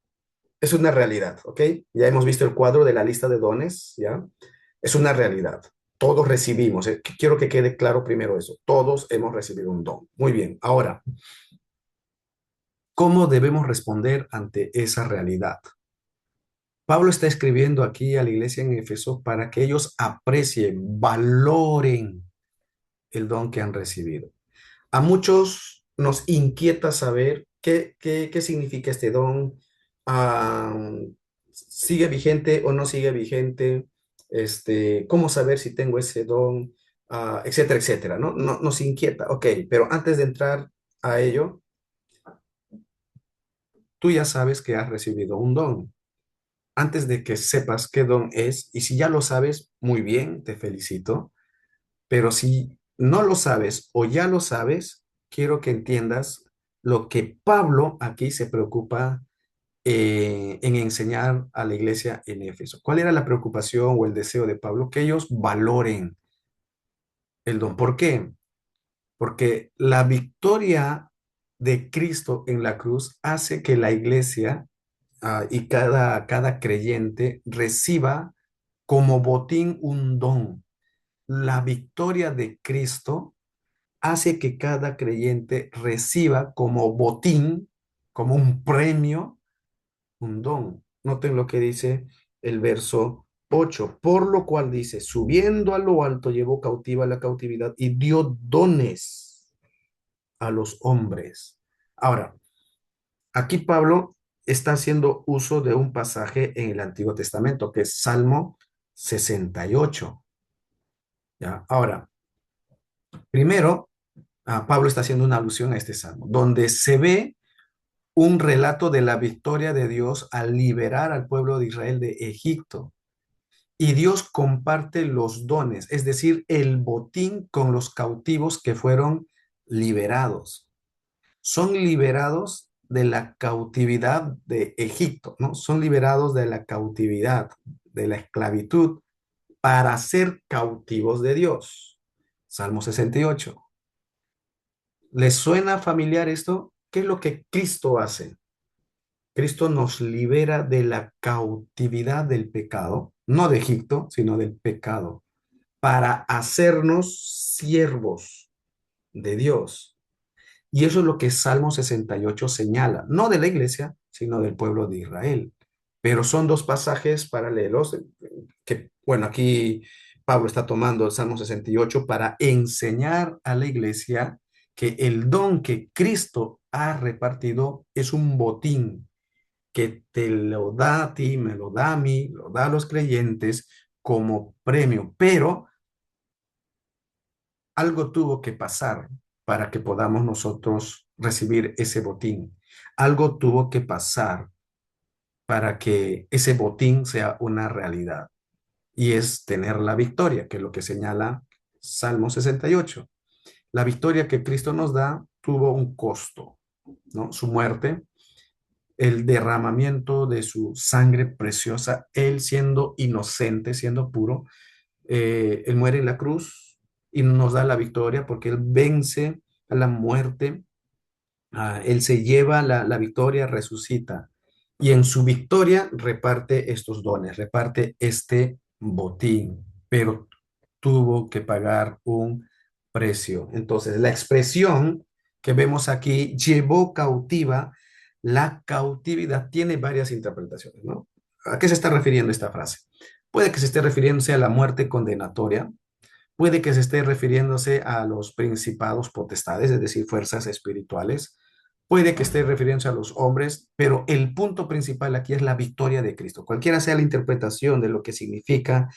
es una realidad, ¿ok? Ya hemos visto el cuadro de la lista de dones, ¿ya? Es una realidad. Todos recibimos. Quiero que quede claro primero eso. Todos hemos recibido un don. Muy bien. Ahora, ¿cómo debemos responder ante esa realidad? Pablo está escribiendo aquí a la iglesia en Éfeso para que ellos aprecien, valoren el don que han recibido. A muchos nos inquieta saber qué significa este don, ah, sigue vigente o no sigue vigente, cómo saber si tengo ese don, etcétera, etcétera, ¿no? Nos inquieta, ok, pero antes de entrar a ello, tú ya sabes que has recibido un don. Antes de que sepas qué don es, y si ya lo sabes, muy bien, te felicito. Pero si no lo sabes o ya lo sabes, quiero que entiendas lo que Pablo aquí se preocupa en enseñar a la iglesia en Éfeso. ¿Cuál era la preocupación o el deseo de Pablo? Que ellos valoren el don. ¿Por qué? Porque la victoria de Cristo en la cruz hace que la iglesia y cada creyente reciba como botín un don. La victoria de Cristo hace que cada creyente reciba como botín, como un premio, un don. Noten lo que dice el verso 8, por lo cual dice, subiendo a lo alto llevó cautiva la cautividad y dio dones a los hombres. Ahora, aquí Pablo está haciendo uso de un pasaje en el Antiguo Testamento, que es Salmo 68. ¿Ya? Ahora, primero, Pablo está haciendo una alusión a este salmo, donde se ve un relato de la victoria de Dios al liberar al pueblo de Israel de Egipto. Y Dios comparte los dones, es decir, el botín con los cautivos que fueron liberados. Son liberados de la cautividad de Egipto, ¿no? Son liberados de la cautividad, de la esclavitud, para ser cautivos de Dios. Salmo 68. ¿Les suena familiar esto? ¿Qué es lo que Cristo hace? Cristo nos libera de la cautividad del pecado, no de Egipto, sino del pecado, para hacernos siervos de Dios. Y eso es lo que Salmo 68 señala, no de la iglesia, sino del pueblo de Israel. Pero son dos pasajes paralelos que, bueno, aquí Pablo está tomando el Salmo 68 para enseñar a la iglesia que el don que Cristo ha repartido es un botín que te lo da a ti, me lo da a mí, lo da a los creyentes como premio, pero algo tuvo que pasar para que podamos nosotros recibir ese botín. Algo tuvo que pasar para que ese botín sea una realidad y es tener la victoria, que es lo que señala Salmo 68. La victoria que Cristo nos da tuvo un costo, ¿no? Su muerte, el derramamiento de su sangre preciosa, él siendo inocente, siendo puro, él muere en la cruz y nos da la victoria porque él vence a la muerte, él se lleva la victoria, resucita y en su victoria reparte estos dones, reparte este botín, pero tuvo que pagar un precio. Entonces, la expresión que vemos aquí, llevó cautiva, la cautividad tiene varias interpretaciones, ¿no? ¿A qué se está refiriendo esta frase? Puede que se esté refiriéndose a la muerte condenatoria, puede que se esté refiriéndose a los principados potestades, es decir, fuerzas espirituales, puede que esté refiriéndose a los hombres, pero el punto principal aquí es la victoria de Cristo. Cualquiera sea la interpretación de lo que significa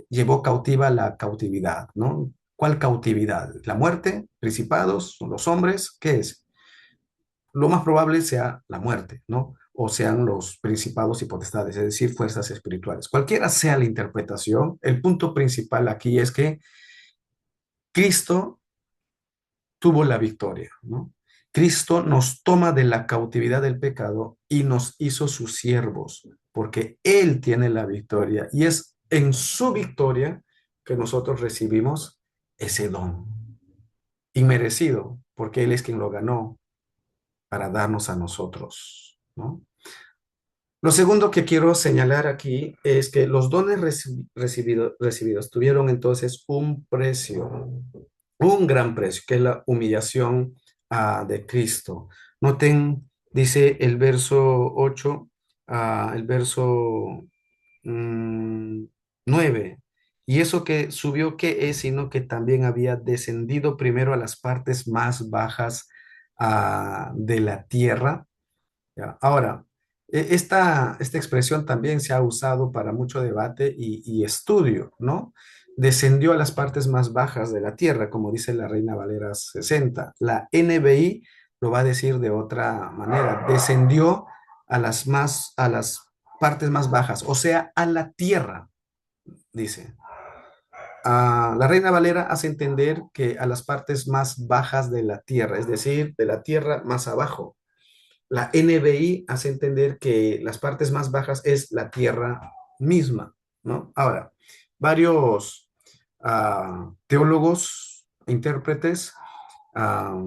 llevó cautiva la cautividad, ¿no? ¿Cuál cautividad? ¿La muerte? ¿Principados? ¿Los hombres? ¿Qué es? Lo más probable sea la muerte, ¿no? O sean los principados y potestades, es decir, fuerzas espirituales. Cualquiera sea la interpretación, el punto principal aquí es que Cristo tuvo la victoria, ¿no? Cristo nos toma de la cautividad del pecado y nos hizo sus siervos, porque Él tiene la victoria y es en su victoria que nosotros recibimos ese don inmerecido, porque Él es quien lo ganó, para darnos a nosotros, ¿no? Lo segundo que quiero señalar aquí es que los dones recibidos tuvieron entonces un precio, un gran precio, que es la humillación de Cristo. Noten, dice el verso 8, el verso mm, 9. Y eso que subió, ¿qué es? Sino que también había descendido primero a las partes más bajas de la tierra. ¿Ya? Ahora, esta expresión también se ha usado para mucho debate y estudio, ¿no? Descendió a las partes más bajas de la tierra, como dice la Reina Valera 60. La NBI lo va a decir de otra manera. Descendió a las partes más bajas, o sea, a la tierra, dice. La Reina Valera hace entender que a las partes más bajas de la tierra, es decir, de la tierra más abajo. La NBI hace entender que las partes más bajas es la tierra misma, ¿no? Ahora, varios teólogos, intérpretes, ah,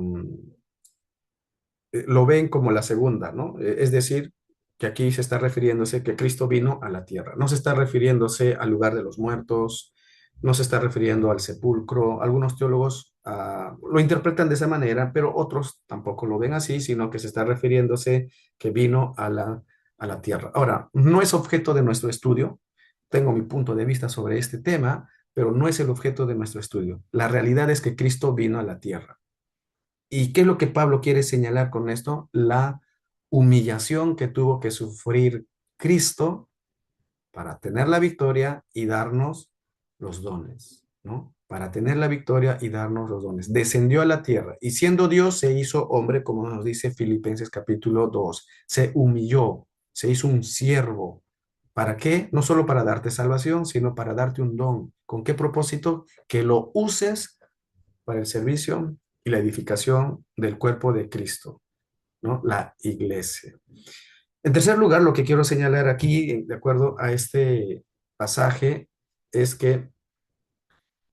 lo ven como la segunda, ¿no? Es decir, que aquí se está refiriéndose que Cristo vino a la tierra, no se está refiriéndose al lugar de los muertos, no se está refiriendo al sepulcro. Algunos teólogos lo interpretan de esa manera, pero otros tampoco lo ven así, sino que se está refiriéndose que vino a la tierra. Ahora, no es objeto de nuestro estudio, tengo mi punto de vista sobre este tema, pero no es el objeto de nuestro estudio. La realidad es que Cristo vino a la tierra. ¿Y qué es lo que Pablo quiere señalar con esto? La humillación que tuvo que sufrir Cristo para tener la victoria y darnos los dones, ¿no? Para tener la victoria y darnos los dones. Descendió a la tierra y siendo Dios se hizo hombre, como nos dice Filipenses capítulo 2. Se humilló, se hizo un siervo. ¿Para qué? No solo para darte salvación, sino para darte un don. ¿Con qué propósito? Que lo uses para el servicio y la edificación del cuerpo de Cristo, ¿no? La iglesia. En tercer lugar, lo que quiero señalar aquí, de acuerdo a este pasaje, es que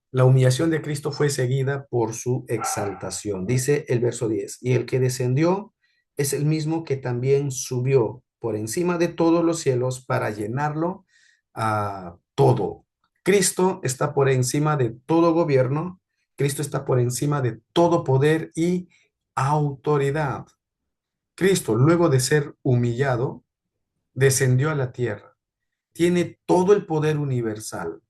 la humillación de Cristo fue seguida por su exaltación. Dice el verso 10, y el que descendió es el mismo que también subió por encima de todos los cielos para llenarlo a todo. Cristo está por encima de todo gobierno, Cristo está por encima de todo poder y autoridad. Cristo, luego de ser humillado, descendió a la tierra. Tiene todo el poder universal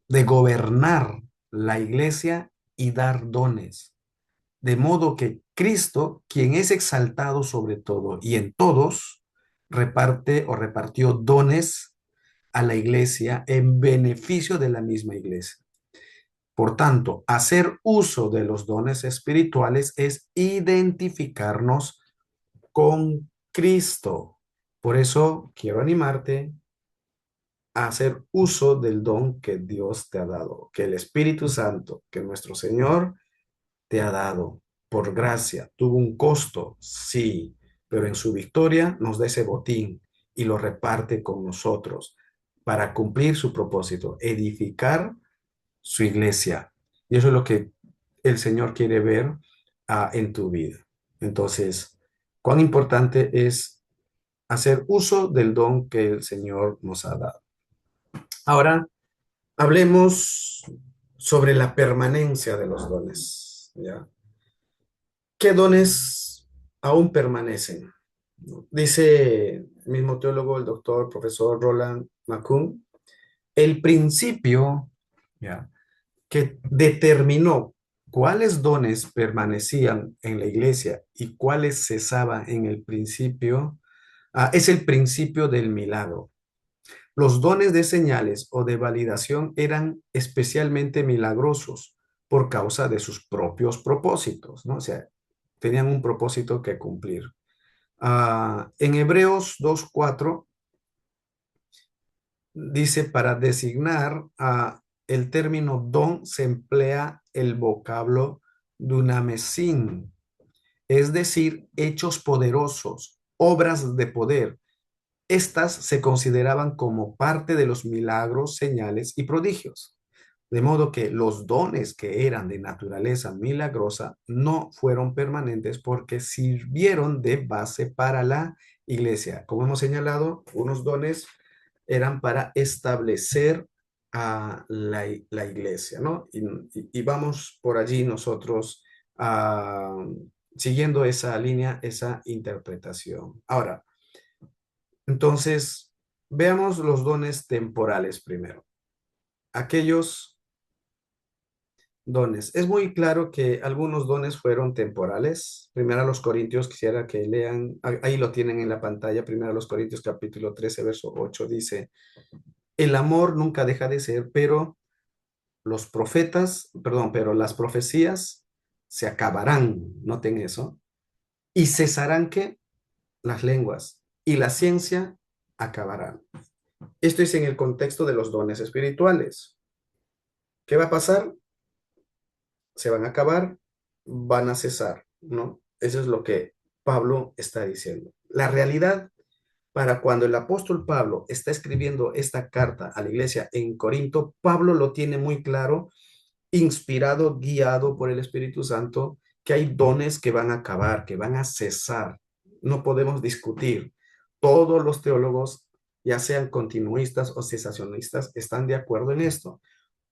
de gobernar la iglesia y dar dones. De modo que Cristo, quien es exaltado sobre todo y en todos, reparte o repartió dones a la iglesia en beneficio de la misma iglesia. Por tanto, hacer uso de los dones espirituales es identificarnos con Cristo. Por eso quiero animarte a hacer uso del don que Dios te ha dado, que el Espíritu Santo, que nuestro Señor te ha dado por gracia. Tuvo un costo, sí, pero en su victoria nos da ese botín y lo reparte con nosotros para cumplir su propósito, edificar su iglesia. Y eso es lo que el Señor quiere ver en tu vida. Entonces, cuán importante es hacer uso del don que el Señor nos ha dado. Ahora, hablemos sobre la permanencia de los dones, ¿ya? ¿Qué dones aún permanecen? Dice el mismo teólogo, el doctor, profesor Roland Macun, el principio, ¿ya?, que determinó cuáles dones permanecían en la iglesia y cuáles cesaban en el principio, es el principio del milagro. Los dones de señales o de validación eran especialmente milagrosos por causa de sus propios propósitos, ¿no? O sea, tenían un propósito que cumplir. En Hebreos 2:4 dice, para designar el término don se emplea el vocablo dunamesin, es decir, hechos poderosos, obras de poder. Estas se consideraban como parte de los milagros, señales y prodigios. De modo que los dones que eran de naturaleza milagrosa no fueron permanentes porque sirvieron de base para la iglesia. Como hemos señalado, unos dones eran para establecer a la iglesia, ¿no? Y vamos por allí nosotros ah, siguiendo esa línea, esa interpretación. Ahora, entonces, veamos los dones temporales primero. Aquellos dones. Es muy claro que algunos dones fueron temporales. Primero a los Corintios, quisiera que lean, ahí lo tienen en la pantalla, primero a los Corintios capítulo 13 verso 8 dice, el amor nunca deja de ser, pero los profetas, perdón, pero las profecías se acabarán, noten eso, y cesarán que las lenguas y la ciencia acabarán. Esto es en el contexto de los dones espirituales. ¿Qué va a pasar? Se van a acabar, van a cesar, ¿no? Eso es lo que Pablo está diciendo. La realidad para cuando el apóstol Pablo está escribiendo esta carta a la iglesia en Corinto, Pablo lo tiene muy claro, inspirado, guiado por el Espíritu Santo, que hay dones que van a acabar, que van a cesar. No podemos discutir. Todos los teólogos, ya sean continuistas o cesacionistas, están de acuerdo en esto.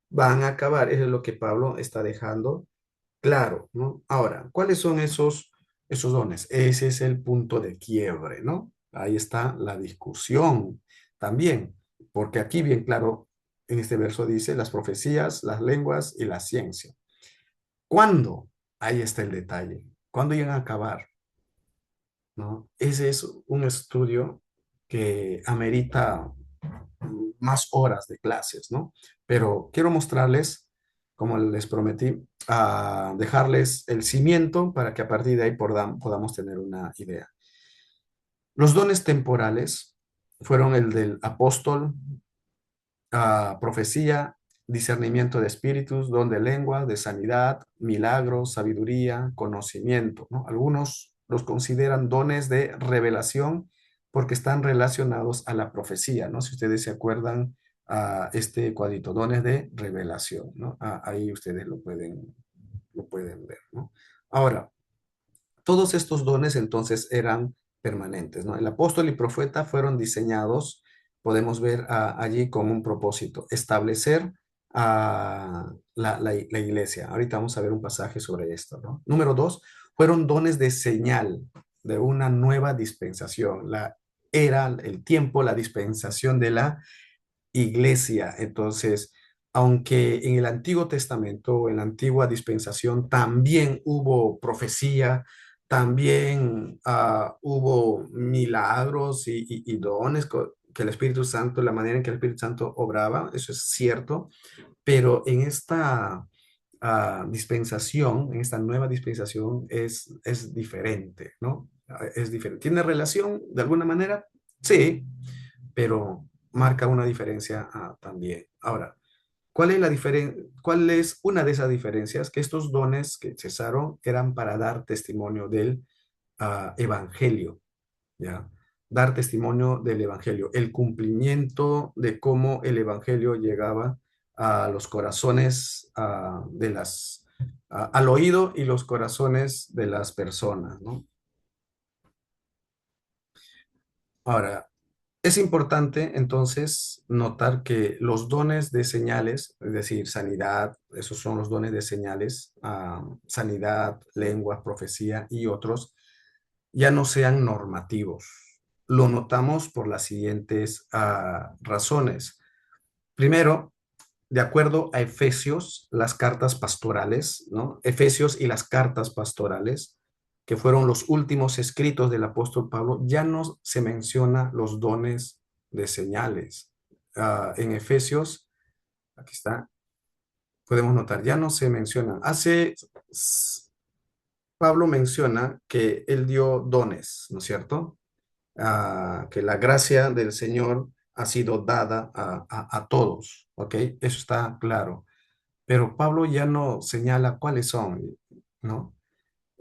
Van a acabar. Eso es lo que Pablo está dejando claro, ¿no? Ahora, ¿cuáles son esos dones? Ese es el punto de quiebre, ¿no? Ahí está la discusión también, porque aquí bien claro en este verso dice las profecías, las lenguas y la ciencia. ¿Cuándo? Ahí está el detalle. ¿Cuándo llegan a acabar? ¿No? Ese es un estudio que amerita más horas de clases, ¿no? Pero quiero mostrarles, como les prometí, a dejarles el cimiento para que a partir de ahí podamos tener una idea. Los dones temporales fueron el del apóstol, profecía, discernimiento de espíritus, don de lengua, de sanidad, milagros, sabiduría, conocimiento, ¿no? Algunos los consideran dones de revelación porque están relacionados a la profecía, ¿no? Si ustedes se acuerdan a este cuadrito, dones de revelación, ¿no? Ahí ustedes lo pueden ver, ¿no? Ahora, todos estos dones entonces eran permanentes, ¿no? El apóstol y profeta fueron diseñados, podemos ver allí con un propósito, establecer la iglesia. Ahorita vamos a ver un pasaje sobre esto, ¿no? Número dos, fueron dones de señal de una nueva dispensación, la era, el tiempo, la dispensación de la iglesia. Entonces, aunque en el Antiguo Testamento, en la antigua dispensación, también hubo profecía, también hubo milagros y dones que el Espíritu Santo, la manera en que el Espíritu Santo obraba, eso es cierto, pero en esta dispensación, en esta nueva dispensación, es diferente, ¿no? Es diferente. ¿Tiene relación de alguna manera? Sí, pero marca una diferencia también. Ahora, ¿cuál es una de esas diferencias? Que estos dones que cesaron eran para dar testimonio del evangelio, ¿ya? Dar testimonio del evangelio, el cumplimiento de cómo el evangelio llegaba a los corazones al oído y los corazones de las personas, ¿no? Ahora, es importante entonces notar que los dones de señales, es decir, sanidad, esos son los dones de señales, sanidad, lengua, profecía y otros, ya no sean normativos. Lo notamos por las siguientes razones. Primero, de acuerdo a Efesios, las cartas pastorales, ¿no? Efesios y las cartas pastorales, que fueron los últimos escritos del apóstol Pablo, ya no se menciona los dones de señales. En Efesios, aquí está, podemos notar, ya no se menciona. Pablo menciona que él dio dones, ¿no es cierto? Que la gracia del Señor ha sido dada a todos, ¿ok? Eso está claro. Pero Pablo ya no señala cuáles son, ¿no?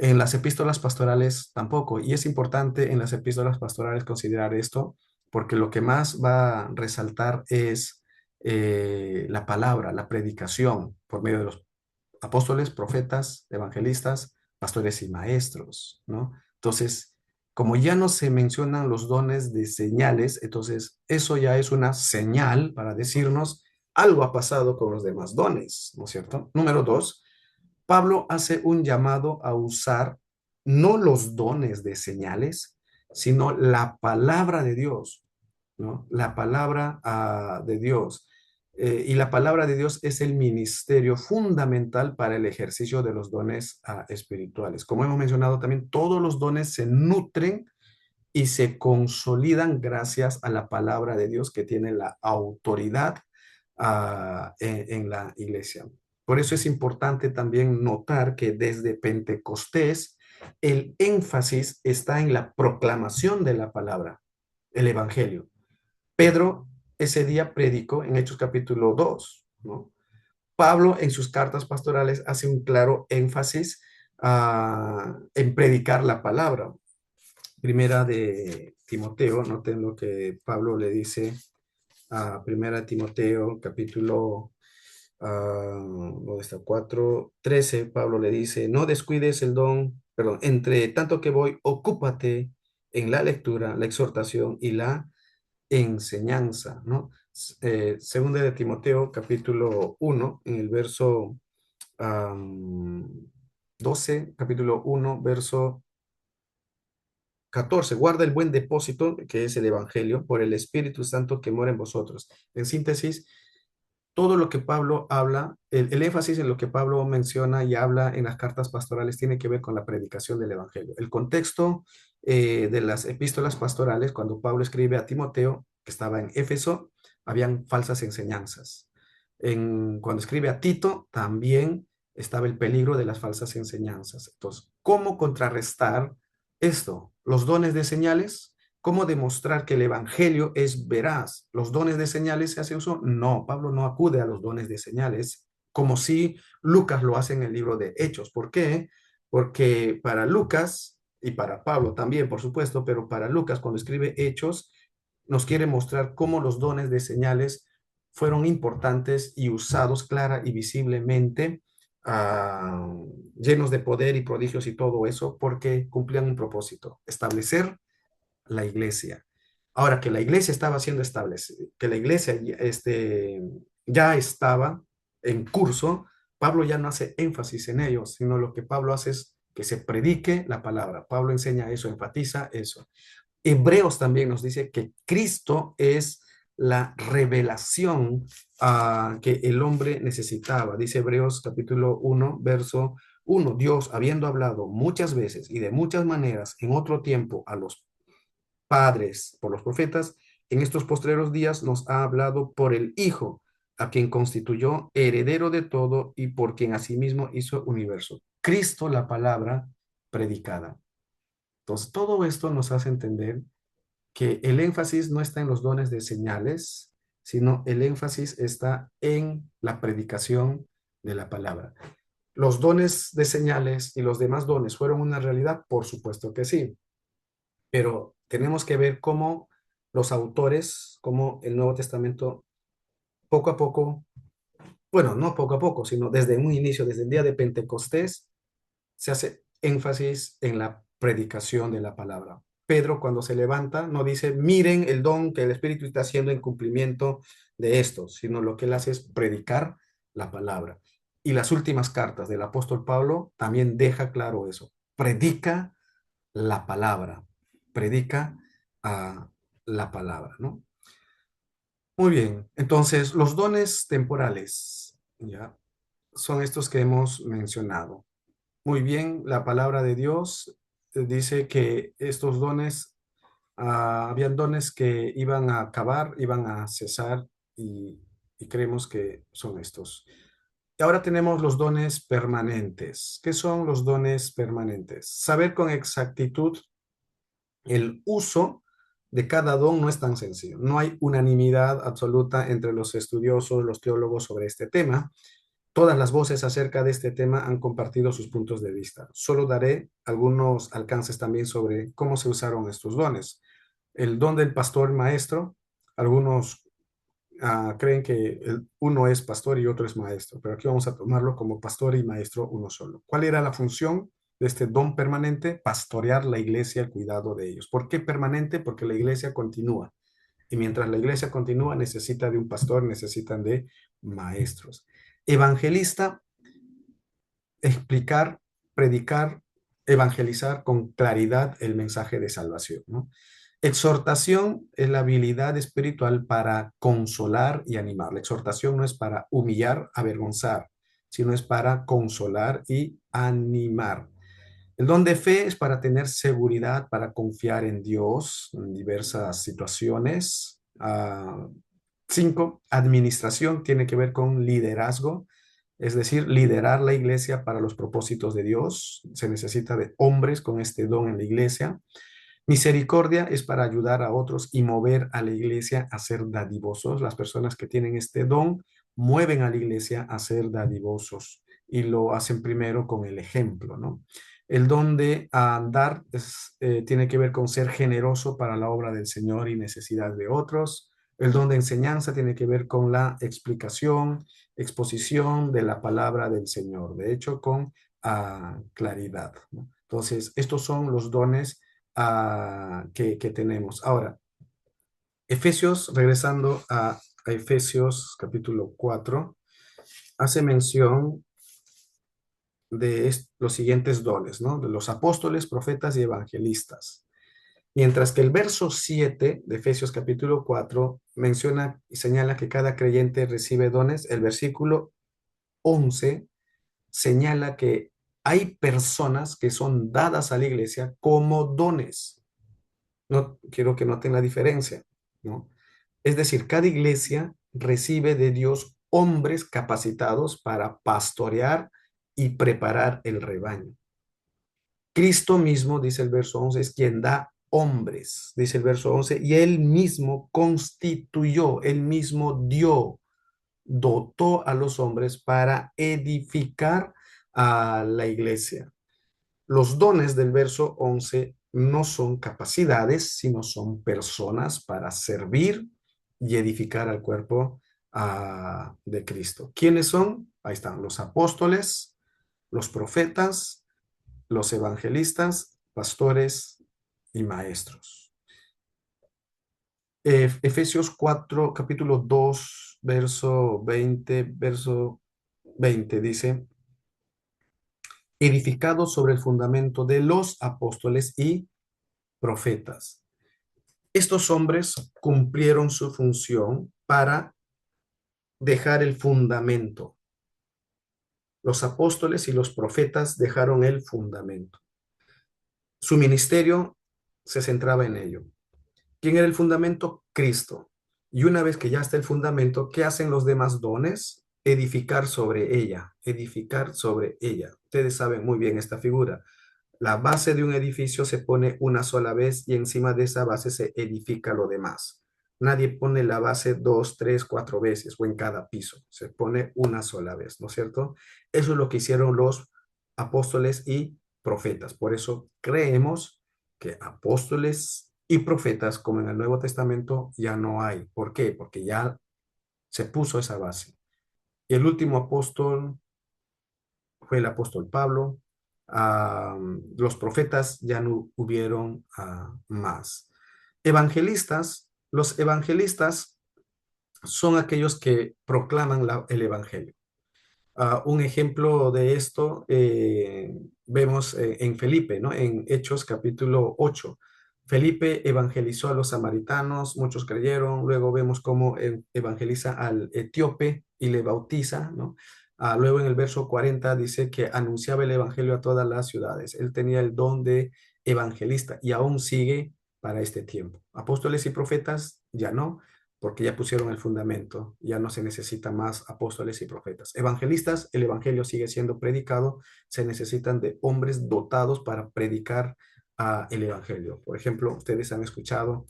En las epístolas pastorales tampoco, y es importante en las epístolas pastorales considerar esto, porque lo que más va a resaltar es la palabra, la predicación por medio de los apóstoles, profetas, evangelistas, pastores y maestros, ¿no? Entonces, como ya no se mencionan los dones de señales, entonces eso ya es una señal para decirnos algo ha pasado con los demás dones, ¿no es cierto? Número dos, Pablo hace un llamado a usar no los dones de señales, sino la palabra de Dios, ¿no? La palabra de Dios. Y la palabra de Dios es el ministerio fundamental para el ejercicio de los dones espirituales. Como hemos mencionado también, todos los dones se nutren y se consolidan gracias a la palabra de Dios que tiene la autoridad en la iglesia. Por eso es importante también notar que desde Pentecostés el énfasis está en la proclamación de la palabra, el evangelio. Pedro ese día predicó en Hechos capítulo 2, ¿no? Pablo en sus cartas pastorales hace un claro énfasis en predicar la palabra. Primera de Timoteo, noten lo que Pablo le dice a Primera de Timoteo, capítulo, ¿dónde está? 4:13, Pablo le dice, no descuides el don, perdón, entre tanto que voy, ocúpate en la lectura, la exhortación y la enseñanza, ¿no? Segunda de Timoteo, capítulo 1, en el verso um, 12, capítulo 1, verso 14, guarda el buen depósito, que es el Evangelio, por el Espíritu Santo que mora en vosotros. En síntesis, todo lo que Pablo habla, el énfasis en lo que Pablo menciona y habla en las cartas pastorales tiene que ver con la predicación del Evangelio. El contexto de las epístolas pastorales, cuando Pablo escribe a Timoteo, que estaba en Éfeso, habían falsas enseñanzas. Cuando escribe a Tito, también estaba el peligro de las falsas enseñanzas. Entonces, ¿cómo contrarrestar esto? Los dones de señales. ¿Cómo demostrar que el evangelio es veraz? ¿Los dones de señales se hace uso? No, Pablo no acude a los dones de señales, como si Lucas lo hace en el libro de Hechos. ¿Por qué? Porque para Lucas, y para Pablo también, por supuesto, pero para Lucas, cuando escribe Hechos, nos quiere mostrar cómo los dones de señales fueron importantes y usados clara y visiblemente, llenos de poder y prodigios y todo eso, porque cumplían un propósito, establecer la iglesia. Ahora que la iglesia estaba siendo establecida, que la iglesia ya estaba en curso, Pablo ya no hace énfasis en ello, sino lo que Pablo hace es que se predique la palabra. Pablo enseña eso, enfatiza eso. Hebreos también nos dice que Cristo es la revelación que el hombre necesitaba. Dice Hebreos capítulo 1, verso 1, Dios, habiendo hablado muchas veces y de muchas maneras en otro tiempo a los padres por los profetas, en estos postreros días nos ha hablado por el Hijo, a quien constituyó heredero de todo y por quien asimismo hizo universo. Cristo, la palabra predicada. Entonces, todo esto nos hace entender que el énfasis no está en los dones de señales, sino el énfasis está en la predicación de la palabra. ¿Los dones de señales y los demás dones fueron una realidad? Por supuesto que sí, pero tenemos que ver cómo los autores, cómo el Nuevo Testamento, poco a poco, bueno, no poco a poco, sino desde un inicio, desde el día de Pentecostés, se hace énfasis en la predicación de la palabra. Pedro, cuando se levanta, no dice, miren el don que el Espíritu está haciendo en cumplimiento de esto, sino lo que él hace es predicar la palabra. Y las últimas cartas del apóstol Pablo también deja claro eso. Predica la palabra, predica la palabra, ¿no? Muy bien, entonces los dones temporales, ¿ya? Son estos que hemos mencionado. Muy bien, la palabra de Dios dice que estos dones, habían dones que iban a acabar, iban a cesar y creemos que son estos. Y ahora tenemos los dones permanentes. ¿Qué son los dones permanentes? Saber con exactitud el uso de cada don no es tan sencillo. No hay unanimidad absoluta entre los estudiosos, los teólogos sobre este tema. Todas las voces acerca de este tema han compartido sus puntos de vista. Solo daré algunos alcances también sobre cómo se usaron estos dones. El don del pastor maestro, algunos creen que uno es pastor y otro es maestro, pero aquí vamos a tomarlo como pastor y maestro uno solo. ¿Cuál era la función de este don permanente? Pastorear la iglesia, el cuidado de ellos. ¿Por qué permanente? Porque la iglesia continúa. Y mientras la iglesia continúa, necesita de un pastor, necesitan de maestros. Evangelista, explicar, predicar, evangelizar con claridad el mensaje de salvación, ¿no? Exhortación es la habilidad espiritual para consolar y animar. La exhortación no es para humillar, avergonzar, sino es para consolar y animar. El don de fe es para tener seguridad, para confiar en Dios en diversas situaciones. 5, administración tiene que ver con liderazgo, es decir, liderar la iglesia para los propósitos de Dios. Se necesita de hombres con este don en la iglesia. Misericordia es para ayudar a otros y mover a la iglesia a ser dadivosos. Las personas que tienen este don mueven a la iglesia a ser dadivosos y lo hacen primero con el ejemplo, ¿no? El don de dar tiene que ver con ser generoso para la obra del Señor y necesidad de otros. El don de enseñanza tiene que ver con la explicación, exposición de la palabra del Señor, de hecho, con claridad, ¿no? Entonces, estos son los dones que tenemos. Ahora, Efesios, regresando a Efesios capítulo 4, hace mención de los siguientes dones, ¿no? De los apóstoles, profetas y evangelistas. Mientras que el verso 7 de Efesios capítulo 4 menciona y señala que cada creyente recibe dones, el versículo 11 señala que hay personas que son dadas a la iglesia como dones. No quiero que noten la diferencia, ¿no? Es decir, cada iglesia recibe de Dios hombres capacitados para pastorear y preparar el rebaño. Cristo mismo, dice el verso 11, es quien da hombres, dice el verso 11, y él mismo constituyó, él mismo dio, dotó a los hombres para edificar a la iglesia. Los dones del verso 11 no son capacidades, sino son personas para servir y edificar al cuerpo de Cristo. ¿Quiénes son? Ahí están los apóstoles, los profetas, los evangelistas, pastores y maestros. Efesios 4, capítulo 2, verso 20 dice, edificado sobre el fundamento de los apóstoles y profetas. Estos hombres cumplieron su función para dejar el fundamento. Los apóstoles y los profetas dejaron el fundamento. Su ministerio se centraba en ello. ¿Quién era el fundamento? Cristo. Y una vez que ya está el fundamento, ¿qué hacen los demás dones? Edificar sobre ella, edificar sobre ella. Ustedes saben muy bien esta figura. La base de un edificio se pone una sola vez y encima de esa base se edifica lo demás. Nadie pone la base 2, 3, 4 veces o en cada piso. Se pone una sola vez, ¿no es cierto? Eso es lo que hicieron los apóstoles y profetas. Por eso creemos que apóstoles y profetas, como en el Nuevo Testamento, ya no hay. ¿Por qué? Porque ya se puso esa base. Y el último apóstol fue el apóstol Pablo. Los profetas ya no hubieron más. Evangelistas, los evangelistas son aquellos que proclaman el evangelio. Un ejemplo de esto vemos en Felipe, ¿no? En Hechos capítulo 8. Felipe evangelizó a los samaritanos, muchos creyeron, luego vemos cómo evangeliza al etíope y le bautiza, ¿no? Luego en el verso 40 dice que anunciaba el evangelio a todas las ciudades. Él tenía el don de evangelista y aún sigue para este tiempo. Apóstoles y profetas ya no, porque ya pusieron el fundamento, ya no se necesita más apóstoles y profetas. Evangelistas, el evangelio sigue siendo predicado, se necesitan de hombres dotados para predicar el evangelio. Por ejemplo, ustedes han escuchado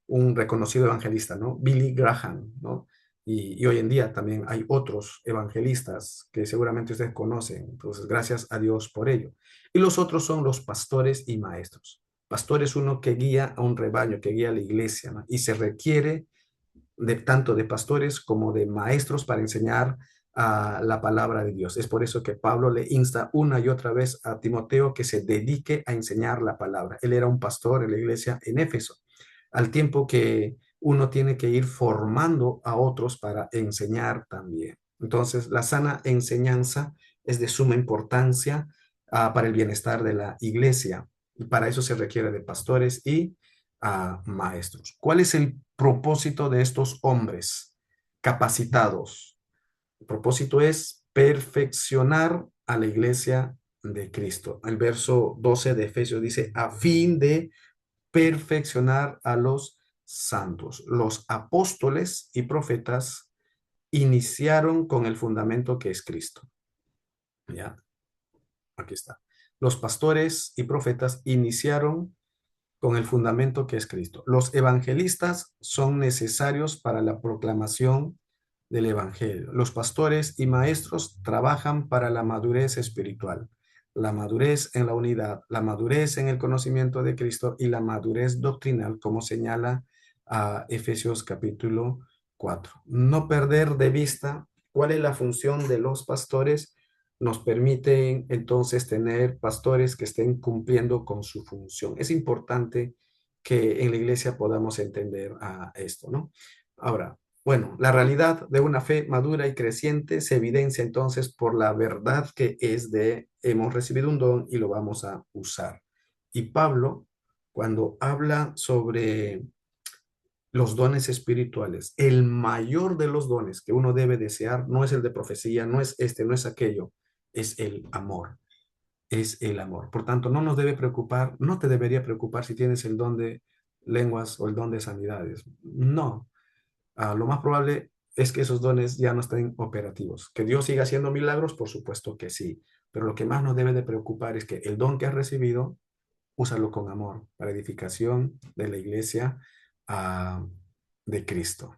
un reconocido evangelista, ¿no? Billy Graham, ¿no? Y hoy en día también hay otros evangelistas que seguramente ustedes conocen, entonces gracias a Dios por ello. Y los otros son los pastores y maestros. Pastor es uno que guía a un rebaño, que guía a la iglesia, ¿no? Y se requiere de tanto de pastores como de maestros para enseñar la palabra de Dios. Es por eso que Pablo le insta una y otra vez a Timoteo que se dedique a enseñar la palabra. Él era un pastor en la iglesia en Éfeso, al tiempo que uno tiene que ir formando a otros para enseñar también. Entonces, la sana enseñanza es de suma importancia para el bienestar de la iglesia, y para eso se requiere de pastores y maestros. ¿Cuál es el propósito de estos hombres capacitados? El propósito es perfeccionar a la iglesia de Cristo. El verso 12 de Efesios dice, a fin de perfeccionar a los santos. Los apóstoles y profetas iniciaron con el fundamento que es Cristo. Ya, aquí está. Los pastores y profetas iniciaron con el fundamento que es Cristo. Los evangelistas son necesarios para la proclamación del evangelio. Los pastores y maestros trabajan para la madurez espiritual, la madurez en la unidad, la madurez en el conocimiento de Cristo y la madurez doctrinal, como señala Efesios capítulo 4. No perder de vista cuál es la función de los pastores nos permiten entonces tener pastores que estén cumpliendo con su función. Es importante que en la iglesia podamos entender esto, ¿no? Ahora, bueno, la realidad de una fe madura y creciente se evidencia entonces por la verdad que es de hemos recibido un don y lo vamos a usar. Y Pablo, cuando habla sobre los dones espirituales, el mayor de los dones que uno debe desear no es el de profecía, no es este, no es aquello, es el amor, es el amor. Por tanto, no nos debe preocupar, no te debería preocupar si tienes el don de lenguas o el don de sanidades. No, lo más probable es que esos dones ya no estén operativos. Que Dios siga haciendo milagros, por supuesto que sí, pero lo que más nos debe de preocupar es que el don que has recibido, úsalo con amor para edificación de la iglesia de Cristo.